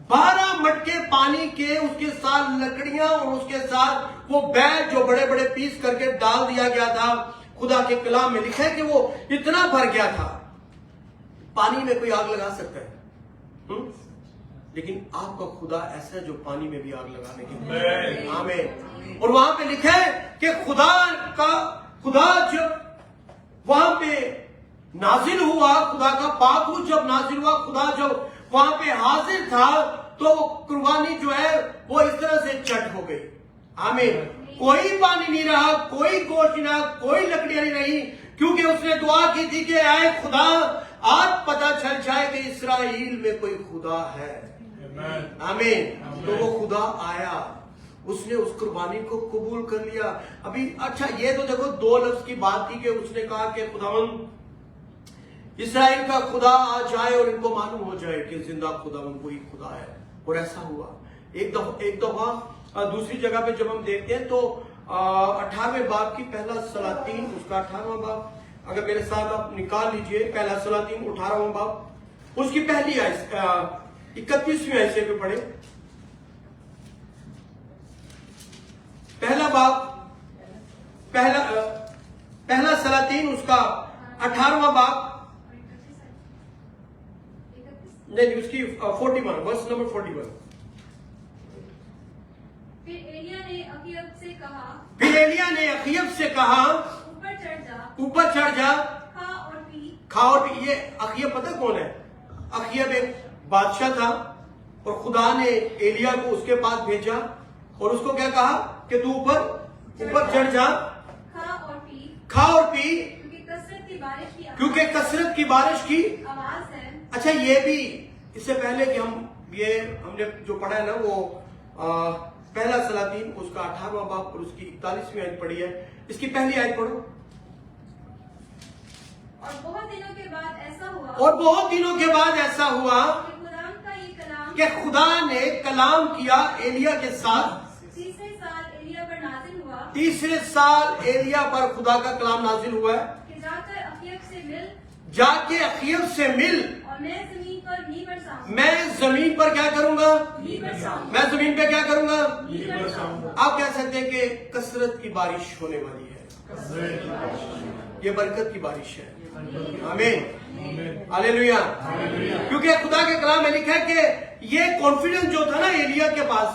12 مٹکے پانی کے, اس کے ساتھ لکڑیاں اور اس کے ساتھ وہ بیل جو بڑے بڑے پیس کر کے ڈال دیا گیا تھا. خدا کے کلام میں لکھا ہے کہ وہ اتنا بھر گیا تھا. پانی میں کوئی آگ لگا سکتا ہے, لیکن آپ کا خدا ایسا ہے جو پانی میں بھی آگ لگانے کی. آمین. اور وہاں پہ لکھا ہے کہ خدا جب وہاں پہ نازل ہوا, خدا کا پاک روح جب نازل ہوا, خدا جب وہاں پہ حاضر تھا, تو وہ قربانی جو ہے وہ اس طرح سے چٹ ہو گئی. آمین. کوئی پانی نہیں رہا, کوئی گوشت نہیں رہا, کوئی لکڑیاں نہیں رہی, کیونکہ اس نے دعا کی تھی کہ اے خدا آج پتا چل جائے کہ اسرائیل میں کوئی خدا ہے. آمین. تو وہ خدا آیا, اس نے اس قربانی کو قبول کر لیا. ابھی اچھا یہ تو دیکھو 2 لفظ کی بات تھی کہ اس نے کہا کہ خداوند اسرائیل کا خدا آ جائے اور ان کو معلوم ہو جائے کہ زندہ خداوند کوئی خدا ہے. اور ایسا ہوا. ایک دفعہ دوسری جگہ پہ جب ہم دیکھتے ہیں تو 18ویں باب کی پہلا سلاطین, اس کا 18واں باب, اگر میرے ساتھ آپ نکال لیجئے, پہلا سلاطین 18واں باب, اس کی پہلی آیت 31ویں آیت سے پہ پڑھے. پہلا باب, پہلا سلاطین اس کا 18واں باب, نہیں اس کی 41, ورس نمبر 41. پھر ایلیا نے اخیب سے کہا اوپر چڑھ جا, کھا اور پی. یہ اخیب پتہ کون ہے؟ اخیب ایک بادشاہ تھا, اور خدا نے ایلیا کو اس کے پاس بھیجا اور اس کو کیا کہا کہ تو اوپر چڑھ جا, کھا اور پی, کیونکہ کثرت کی بارش کی آواز ہے. اچھا یہ بھی اس سے پہلے کہ ہم نے جو پڑھا ہے نا وہ پہلا سلاطین اس کا 18واں باب اور اس کی 41ویں آیت پڑھی ہے. اس کی پہلی آیت پڑھو. اور بہت دنوں کے بعد ایسا ہوا کہ خدا نے کلام کیا ایلیا کے ساتھ. 3 سال ایلیا پر نازل ہوا, 3 سال ایلیا پر خدا کا کلام نازل ہوا ہے کہ جا کر اخیب سے مل, اور میں زمین پر نہیں برساؤں. میں زمین پر کیا کروں گا؟ نہیں برساؤں. میں زمین پہ کیا کروں گا؟ نہیں برساؤں. آپ کہہ سکتے ہیں کہ کثرت کی بارش ہونے والی ہے, یہ برکت کی بارش ہے. آمین. ہاللیلویا. کیونکہ خدا کے کلام میں لکھا ہے کہ یہ کانفیڈنس جو تھا نا ایلیا کے پاس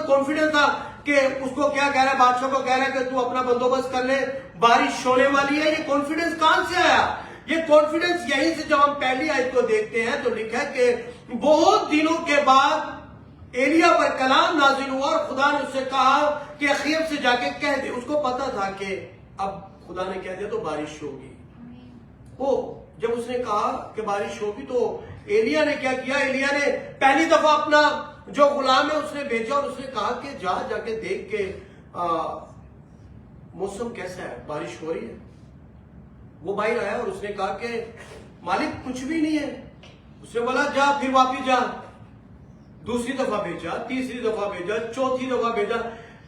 کانفیڈنس تھا کہ اس کو کیا کہہ رہا ہے, بادشاہ کو کہہ رہا ہے کہ تو اپنا بندوبست کر لے, بارش ہونے والی ہے. یہ کانفیڈنس کہاں سے آیا؟ یہ کانفیڈنس یہیں سے جب ہم پہلی آیت کو دیکھتے ہیں تو لکھا ہے کہ بہت دنوں کے بعد ایلیا پر کلام نازل ہوا اور خدا نے اس سے کہا کہ اخیب سے جا کے کہہ دے. اس کو پتا تھا کہ اب خدا نے کہہ دیا تو بارش ہوگی. جب اس نے کہا کہ بارش ہوگی تو ایلیا نے کیا کیا؟ ایلیا نے پہلی دفعہ اپنا جو غلام ہے اس نے بھیجا اور اس نے کہا کہ جا کے دیکھ کے موسم کیسا ہے, بارش ہو رہی ہے. وہ باہر آیا اور اس نے کہا کہ مالک کچھ بھی نہیں ہے. اس نے بولا جا, پھر واپس جا. دوسری دفعہ بھیجا, تیسری دفعہ بھیجا, چوتھی دفعہ بھیجا.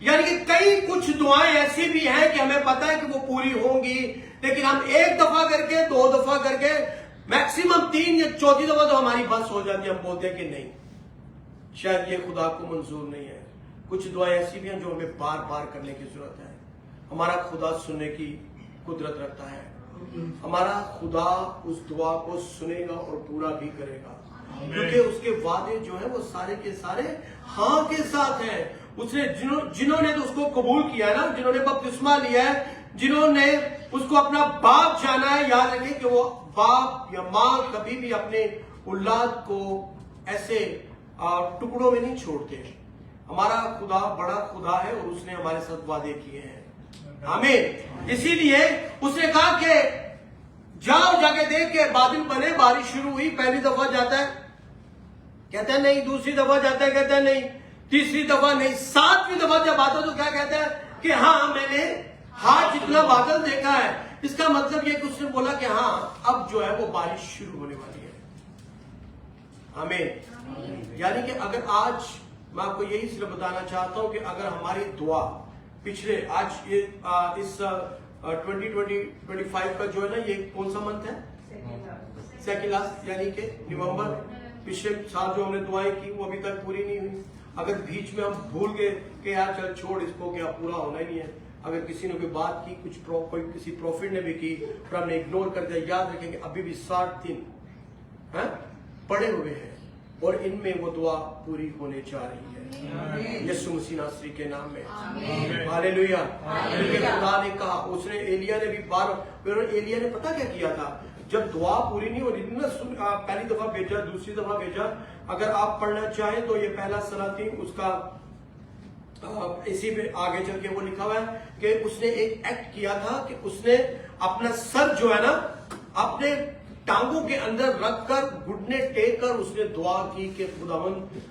یعنی کہ کئی کچھ دعائیں ایسی بھی ہیں کہ ہمیں پتا ہے کہ وہ پوری ہوں گی, لیکن ہم 1 دفعہ کر کے 2 دفعہ کر کے میکسیمم 3 یا چوتھی دفعہ تو ہماری بس ہو جاتی ہے, ہم بولتے ہیں کہ نہیں, شاید یہ خدا کو منظور نہیں ہے. कुछ दुआएं ऐसी भी हैं जो हमें बार बार करने की जरूरत है। हमारा खुदा सुनने की कुदरत रखता है। हमारा खुदा उस दुआ को सुनेगा और पूरा भी करेगा, क्योंकि उसके वादे जो है वो सारे के सारे हाँ के साथ हैं। उसने जिन्होंने तो उसको कबूल किया है ना, जिन्होंने बपतिस्मा लिया है, जिन्होंने उसको अपना बाप जाना है, याद रखें कि वो बाप या माँ कभी भी अपने औलाद को ऐसे टुकड़ों में नहीं छोड़ते। हमारा खुदा बड़ा खुदा है और उसने हमारे साथ वादे किए हैं। आमीन। इसीलिए उसने कहा कि जाओ, जाके देख के बादल बने, बारिश शुरू हुई। पहली दफा जाता है, कहता है नहीं। दूसरी दफा जाता है, कहता है नहीं। तीसरी दफा नहीं। सातवीं दफा जब आता है तो क्या कहता है कि हाँ, मैंने हाथ जितना बादल देखा है। इसका मतलब ये कि उसने बोला कि हाँ, अब जो है वो बारिश शुरू होने वाली है। आमीन। यानी कि अगर आज मैं आपको यही सिर्फ बताना चाहता हूं कि अगर हमारी दुआ पिछले आज ये इस 2025 का जो है ना, ये कौन सा मंथ है? सेकंड लास्ट, यानी कि नवंबर। पिछले साल जो हमने दुआएं की वो अभी तक पूरी नहीं हुई। अगर बीच में हम भूल गए कि यार चल छोड़ इसको, क्या पूरा होना ही नहीं है। अगर किसी ने कोई बात की, कोई किसी प्रॉफिट ने भी की और हमने इग्नोर कर दिया, याद रखेंगे अभी भी 60 दिन पड़े हुए हैं और इनमें वो दुआ पूरी होने जा रही है, यीशु मसीह नासरी के नाम में। हालेलुया। क्योंकि खुदा ने कहा, उसने एलिया ने भी एलिया ने पता क्या किया था? जब दुआ पूरी नहीं हो रही थी ना, पहली दफा भेजा, दूसरी दफा भेजा। अगर आप पढ़ना चाहें तो ये पहला सलातीन उसका इसी में आगे चल के वो लिखा हुआ है कि उसने एक एक्ट किया था कि उसने अपना सर जो है ना अपने टांगों के अंदर रखकर, घुटने टेक कर उसने दुआ की कि खुदावंद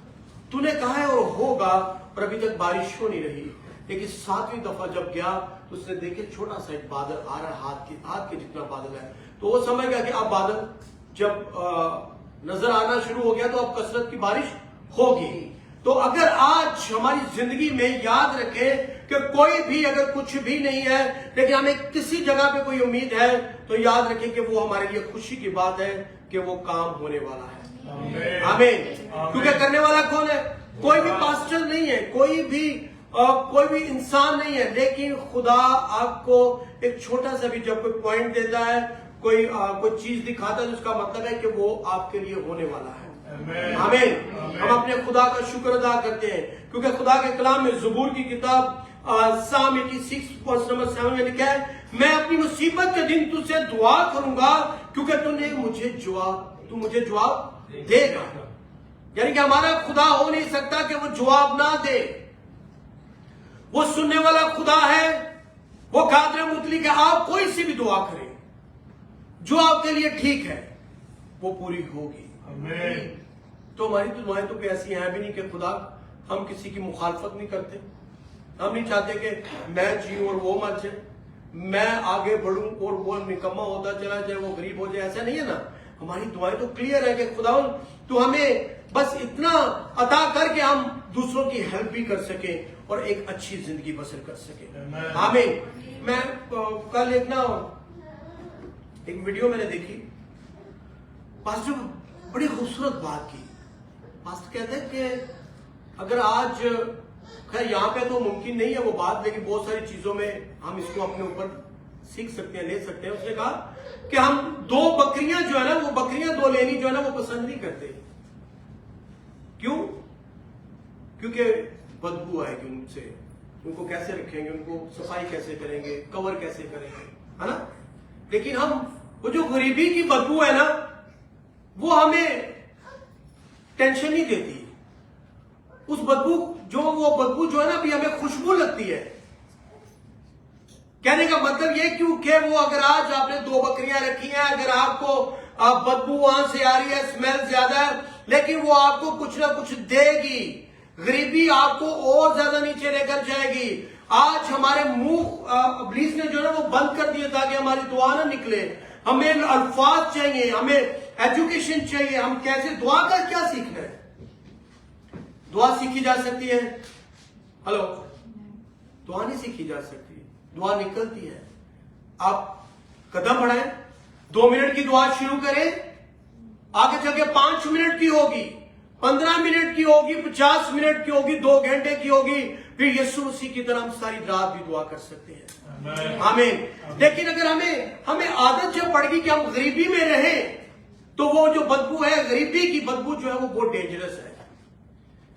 तूने कहा है और होगा, और अभी तक बारिश हो नहीं रही। लेकिन सातवीं दफा जब गया तो उसने देखे छोटा सा एक बादल आ रहा है, हाथ के जितना बादल है। तो वो समझ गया कि अब बादल जब नजर आना शुरू हो गया तो अब कसरत की बारिश होगी। तो अगर आज हमारी जिंदगी में याद रखें कि कोई भी अगर कुछ भी नहीं है, लेकिन हमें किसी जगह पे कोई उम्मीद है, तो याद रखें कि वो हमारे लिए खुशी की बात है कि वो काम होने वाला है। आमीन। क्योंकि करने वाला कौन है? कोई भी पास्टर नहीं है, कोई भी इंसान नहीं है, लेकिन खुदा आपको एक छोटा सा भी जब कोई पॉइंट देता है, कोई चीज दिखाता है, तो उसका मतलब है कि वो आपके लिए होने वाला है। आमीन। हम अपने खुदा का शुक्र अदा करते हैं, क्योंकि खुदा के कलाम में ज़बूर की किताब Psalm 86 वर्स नंबर 7 में लिखा है, मैं अपनी मुसीबत के दिन तुझसे दुआ करूंगा क्योंकि तू मुझे जवाब देगा। यानी कि हमारा खुदा हो नहीं सकता कि वो जवाब ना दे। वो सुनने वाला खुदा है, वो कादिर मुतलक है। आप कोई सी भी दुआ करें जो आपके लिए ठीक है वो पूरी होगी। तो हमारी तो दुआएं तो ऐसी हैं भी नहीं कि खुदा, हम किसी की मुखालफत नहीं करते। हम नहीं चाहते कि मैं जीऊं और वो मर जाए, मैं आगे बढ़ूं और वो निकम्मा होता चला जाए, वो गरीब हो जाए, ऐसा नहीं है ना। हमारी दुआएं तो क्लियर है कि खुदा तू हमें बस इतना अता कर कि हम दूसरों की हेल्प भी कर सके और एक अच्छी जिंदगी बसर कर सके। आमीन। मैं कल एक वीडियो मैंने देखी, पास्टर बड़ी खूबसूरत बात की। पास्टर कहते हैं कि अगर आज, खैर यहाँ पे तो मुमकिन नहीं है वो बात, लेकिन बहुत सारी चीजों में हम इसको अपने ऊपर सीख सकते हैं, ले सकते हैं। उसने कहा कि हम 2 बकरियां जो है ना, वो बकरियां 2 लेनी जो है ना, वो पसंद नहीं करते। क्यों? क्योंकि बदबू आएगी उनसे, उनको कैसे रखेंगे, उनको सफाई कैसे करेंगे, कवर कैसे करेंगे, है ना। लेकिन हम वो जो गरीबी की बदबू है ना, वो हमें टेंशन नहीं देती। उस बदबू जो है ना, अभी हमें खुशबू लगती है। कहने का मतलब ये, क्योंकि वो अगर आज आपने 2 बकरियां रखी हैं, अगर आपको बदबू वहां से आ रही है, स्मेल ज्यादा है, लेकिन वो आपको कुछ ना कुछ देगी। गरीबी आपको और ज्यादा नीचे लेकर जाएगी। आज हमारे मुंह इब्लीस ने जो है वो बंद कर दिया ताकि हमारी दुआ ना निकले। हमें अल्फाज चाहिए, हमें एजुकेशन चाहिए। हम कैसे दुआ का क्या सीखना है? दुआ सीखी जा सकती है? हेलो, दुआ नहीं सीखी जा सकती, दुआ निकलती है। आप कदम बढ़ाएं, 2 मिनट की दुआ शुरू करें, आगे चल के 5 मिनट की होगी, 15 मिनट की होगी, 50 मिनट की होगी, 2 घंटे की होगी, फिर यीशु मसीह की तरह हम सारी रात भी दुआ कर सकते हैं। आमीन। लेकिन अगर हमें आदत जब पड़ गई कि हम गरीबी में रहें, तो वो जो बदबू है, गरीबी की बदबू जो है वो बहुत डेंजरस है,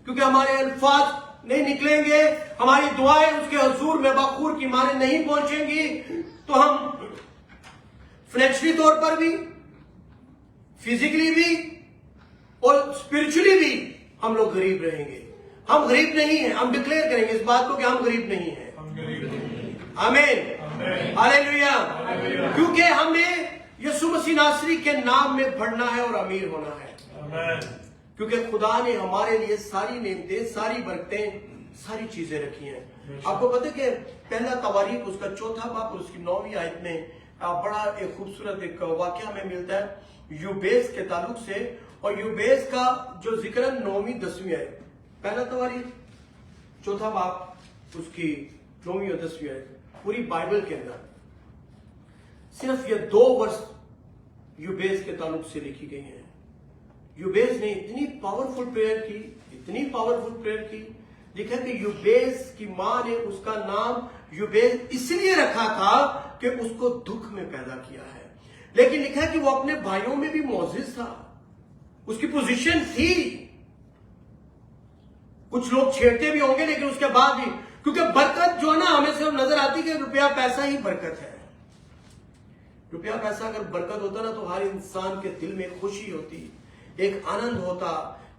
क्योंकि हमारे अल्फाज नहीं निकलेंगे, हमारी दुआएं उसके हुजूर में बखूर की माने नहीं पहुंचेंगी, तो हम फाइनेंशियली तौर पर भी, फिजिकली भी और स्पिरिचुअली भी हम लोग गरीब रहेंगे। हम गरीब नहीं हैं, हम डिक्लेयर करेंगे इस बात को कि हम गरीब नहीं हैं। आमीन, हालेलुया। क्योंकि हमें यीशु मसीह नासरी के नाम में बढ़ना है और अमीर होना है, क्योंकि खुदा ने हमारे लिए सारी नेमतें, सारी बरकतें, सारी चीजें रखी हैं। आपको पता है कि पहला तवारीख उसका 4 बाब और उसकी 9वीं आयत में बड़ा एक खूबसूरत एक वाक्य हमें मिलता है यूबेस के ताल्लुक से, और यूबेस का जो जिक्र है 9वीं 10वीं आयत, पहला तवारीख 4 बाब उसकी 9वीं और 10वीं आयत, पूरी बाइबल के अंदर सिर्फ ये 2 वर्ष यूबेस के ताल्लुक से लिखी गई हैं। यूबेस ने इतनी पावरफुल प्रेयर की, इतनी पावरफुल प्रेयर की, लिखा कि यूबेस की मां ने उसका नाम यूबेस इसलिए रखा था कि उसको दुख में पैदा किया है। लेकिन लिखा है कि वो अपने भाइयों में भी मौजिज था, उसकी पोजीशन थी। कुछ लोग छेड़ते भी होंगे, लेकिन उसके बाद भी, क्योंकि बरकत जो है ना, हमें सिर्फ नजर आती कि रुपया पैसा ही बरकत है। रुपया पैसा अगर बरकत होता ना, तो हर इंसान के दिल में खुशी होती, एक आनंद होता,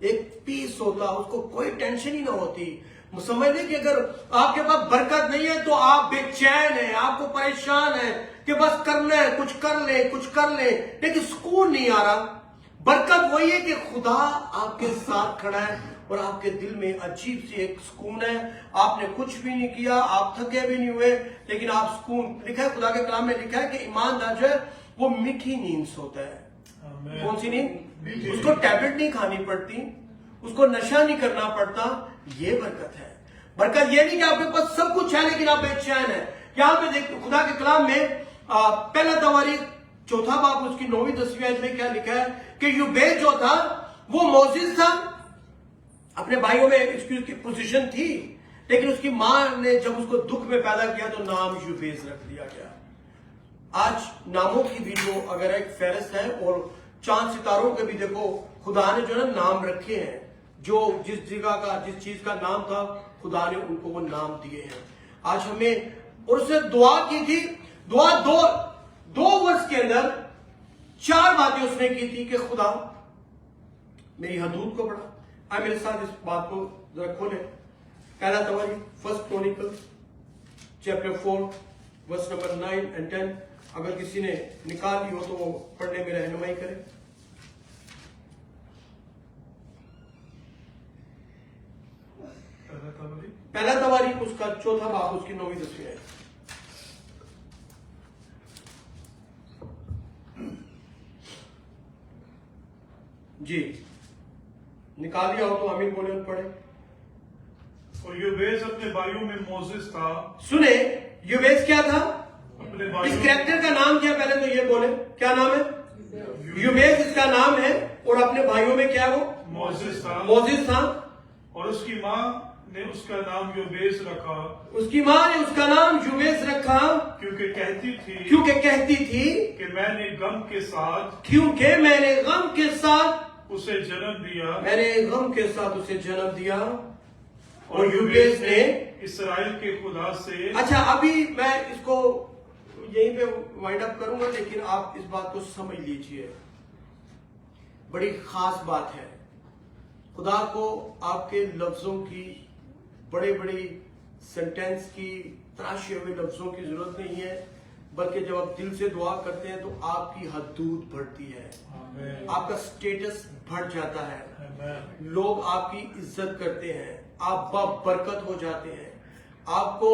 एक पीस होता, उसको कोई टेंशन ही ना होती। समझ लें कि अगर आपके पास बरकत नहीं है तो आप बेचैन हैं, आपको परेशान है कि बस करना है, कुछ कर ले, लेकिन सुकून नहीं आ रहा। बरकत वही है कि खुदा आपके साथ खड़ा है और आपके दिल में अजीब सी एक सुकून है। आपने कुछ भी नहीं किया, आप थके भी नहीं हुए, लेकिन आप सुकून। लिखा है खुदा के कलाम में, लिखा है कि ईमानदार जो है वो मीठी नींद सोता है। कौन सी नींद? उसको टैबलेट नहीं खानी पड़ती, उसको नशा नहीं करना पड़ता। ये बरकत है। बरकत ये नहीं कि आपके पास सब कुछ है लेकिन आप बेचैन है। यहां पे देखो खुदा के कलाम में पहला तवारीख 4 बाब उसकी 9वीं 10वीं आयत में क्या लिखा है कि यूबेस जो था वो मौजिज था, अपने भाइयों में इसकी पोजीशन थी, लेकिन उसकी मां ने जब उसको दुख में पैदा किया तो नाम यूबेस रख दिया गया। आज नामों की भी जो अगर एक फहरिस्त है, और चांद सितारों के भी देखो खुदा ने जो है नाम रखे हैं, जो जिस जगह का जिस चीज का नाम था खुदा ने उनको वो नाम दिए हैं। आज हमें, और उसने दुआ की थी, दुआ 2 वर्ष के अंदर 4 बातें उसने की थी कि खुदा मेरी हदूद को बढ़ा। आए मेरे साथ इस बात को जरा खोले। पहला तवारीख 1 क्रॉनिकल्स चैप्टर 4 वर्स नंबर 9 और 10। अगर किसी ने निकाल ली हो तो वो पढ़ने में रहनुमाई करे। पहला तवारीख उसका 4 बाब उसकी 9वीं 10वीं है। जी निकाल लिया हो तो आमीन बोले और पढ़े। और यूबेस अपने भाइयों में मोजिस था। सुने, यूबेस क्या था? अपने इस भाइयों कैरेक्टर का नाम क्या? पहले तो ये बोले क्या नाम है? यूबेस इसका नाम है, और अपने भाइयों में क्या वो मोजिस था। मोजिस था, और उसकी मां ने उसका नाम यूबेस रखा, उसकी मां ने उसका नाम यूबेस रखा, क्योंकि कहती थी कि मैंने गम के साथ उसे जन्म दिया। मैंने गम के साथ उसे जन्म दिया। और यूबेस ने इसराइल के खुदा से। अच्छा, अभी मैं इसको यहीं पे वाइंड अप करूंगा, लेकिन आप इस बात को समझ लीजिए, बड़ी खास बात है। खुदा को आपके लफ्जों की, बड़े बड़ी सेंटेंस की, तराशे हुए लफ्जों की जरूरत नहीं है, बल्कि जब आप दिल से दुआ करते हैं तो आपकी हदूद बढ़ती है, आपका स्टेटस बढ़ जाता है, लोग आपकी इज्जत करते हैं, आप बरकत हो जाते हैं। आपको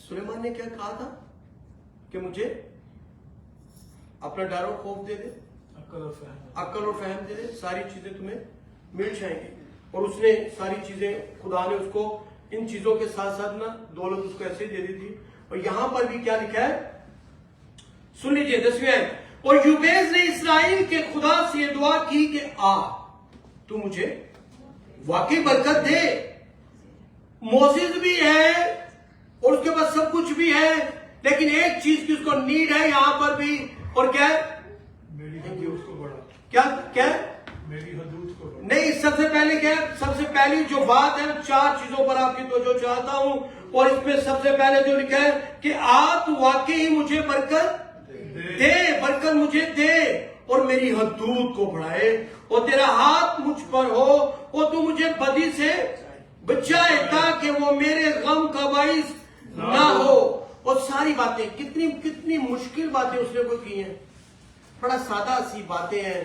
सुलेमान ने क्या कहा था कि मुझे अपना डर और खौफ दे दे, अक्ल और फहम दे दे, सारी चीजें तुम्हें मिल जाएंगी। और उसने सारी चीजें, खुदा ने उसको इन चीजों के साथ साथ ना दौलत उसको ऐसे ही दे दी थी। और यहां पर भी क्या लिखा है सुन लीजिए 10वीं आयत। और यूबेस ने इस्राएल के खुदा से दुआ की कि तू मुझे वाकई बरकत दे। मोसेस भी है और उसके पास सब कुछ भी है, लेकिन एक चीज की उसको नीड है यहां पर भी, और क्या है? मेरी हदूद को बढ़ा, क्या क्या? मेरी हदूद को बढ़ा। नहीं, सबसे पहले क्या है? सबसे पहली जो बात है, 4 चीजों पर आपकी तवज्जो चाहता हूं, और इसमें सबसे पहले जो लिखा है कि आप वाकई ही मुझे बरकत दे, बरकत मुझे दे और मेरी हदूद को बढ़ाए, और तेरा हाथ मुझ पर हो और तू मुझे बदी से बचाए, ताकि वो मेरे गम का बाइस ना हो। और सारी बातें, कितनी कितनी मुश्किल बातें उसने को की हैं, बड़ा सादा सी बातें हैं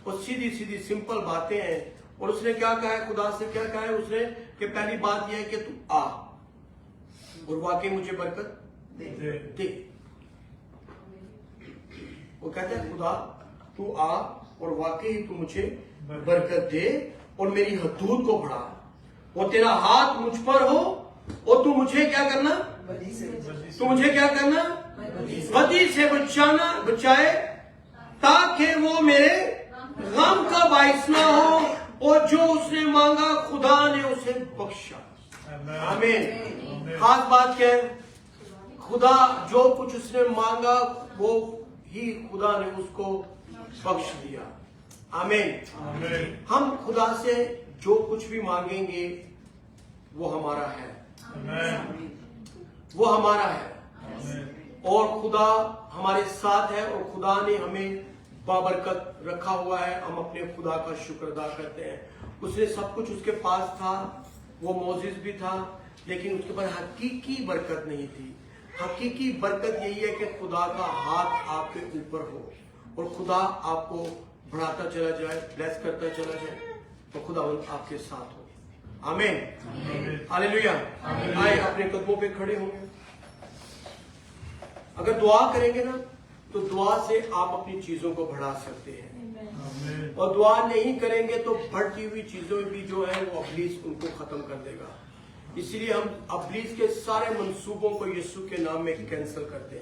और सीधी सीधी सिंपल बातें हैं। और उसने क्या कहा है? खुदा से क्या कहा है उसने? कि पहली बात यह है कि तू आ और वाकई मुझे बरकत दे। वो कहता है खुदा तू आ और वाकई तू मुझे बरकत दे और मेरी हदूद को बढ़ा, और तेरा हाथ मुझ पर हो और तू मुझे क्या करना? तू मुझे क्या करना? बदी से बचाए, ताकि वो मेरे गम का बाइस ना हो, और जो उसने मांगा खुदा ने उसे बख्शा। आमीन। खास बात क्या है? खुदा जो कुछ उसने मांगा वो ही खुदा ने उसको बख्श दिया। आमीन। हम खुदा से जो कुछ भी मांगेंगे वो हमारा है, वो हमारा है, और खुदा हमारे साथ है, और खुदा ने हमें बाबरकत रखा हुआ है। हम अपने खुदा का शुक्र अदा करते हैं। उसने सब कुछ उसके पास था, वो मोसेस भी था, लेकिन उसके पास हकीकी बरकत नहीं थी। हकीकी बरकत यही है कि खुदा का हाथ आपके ऊपर हो और खुदा आपको बढ़ाता चला जाए, ब्लेस करता चला जाए, तो खुदा आपके साथ हो। आमीन। हालेलुया। आए अपने कदमों पे खड़े होंगे। अगर दुआ करेंगे ना तो दुआ से आप अपनी चीजों को बढ़ा सकते हैं, और दुआ नहीं करेंगे तो बढ़ती हुई चीजों भी जो है वो अबलीस उनको खत्म कर देगा। इसलिए हम अबलीस के सारे मंसूबों को यीशु के नाम में कैंसिल करते हैं।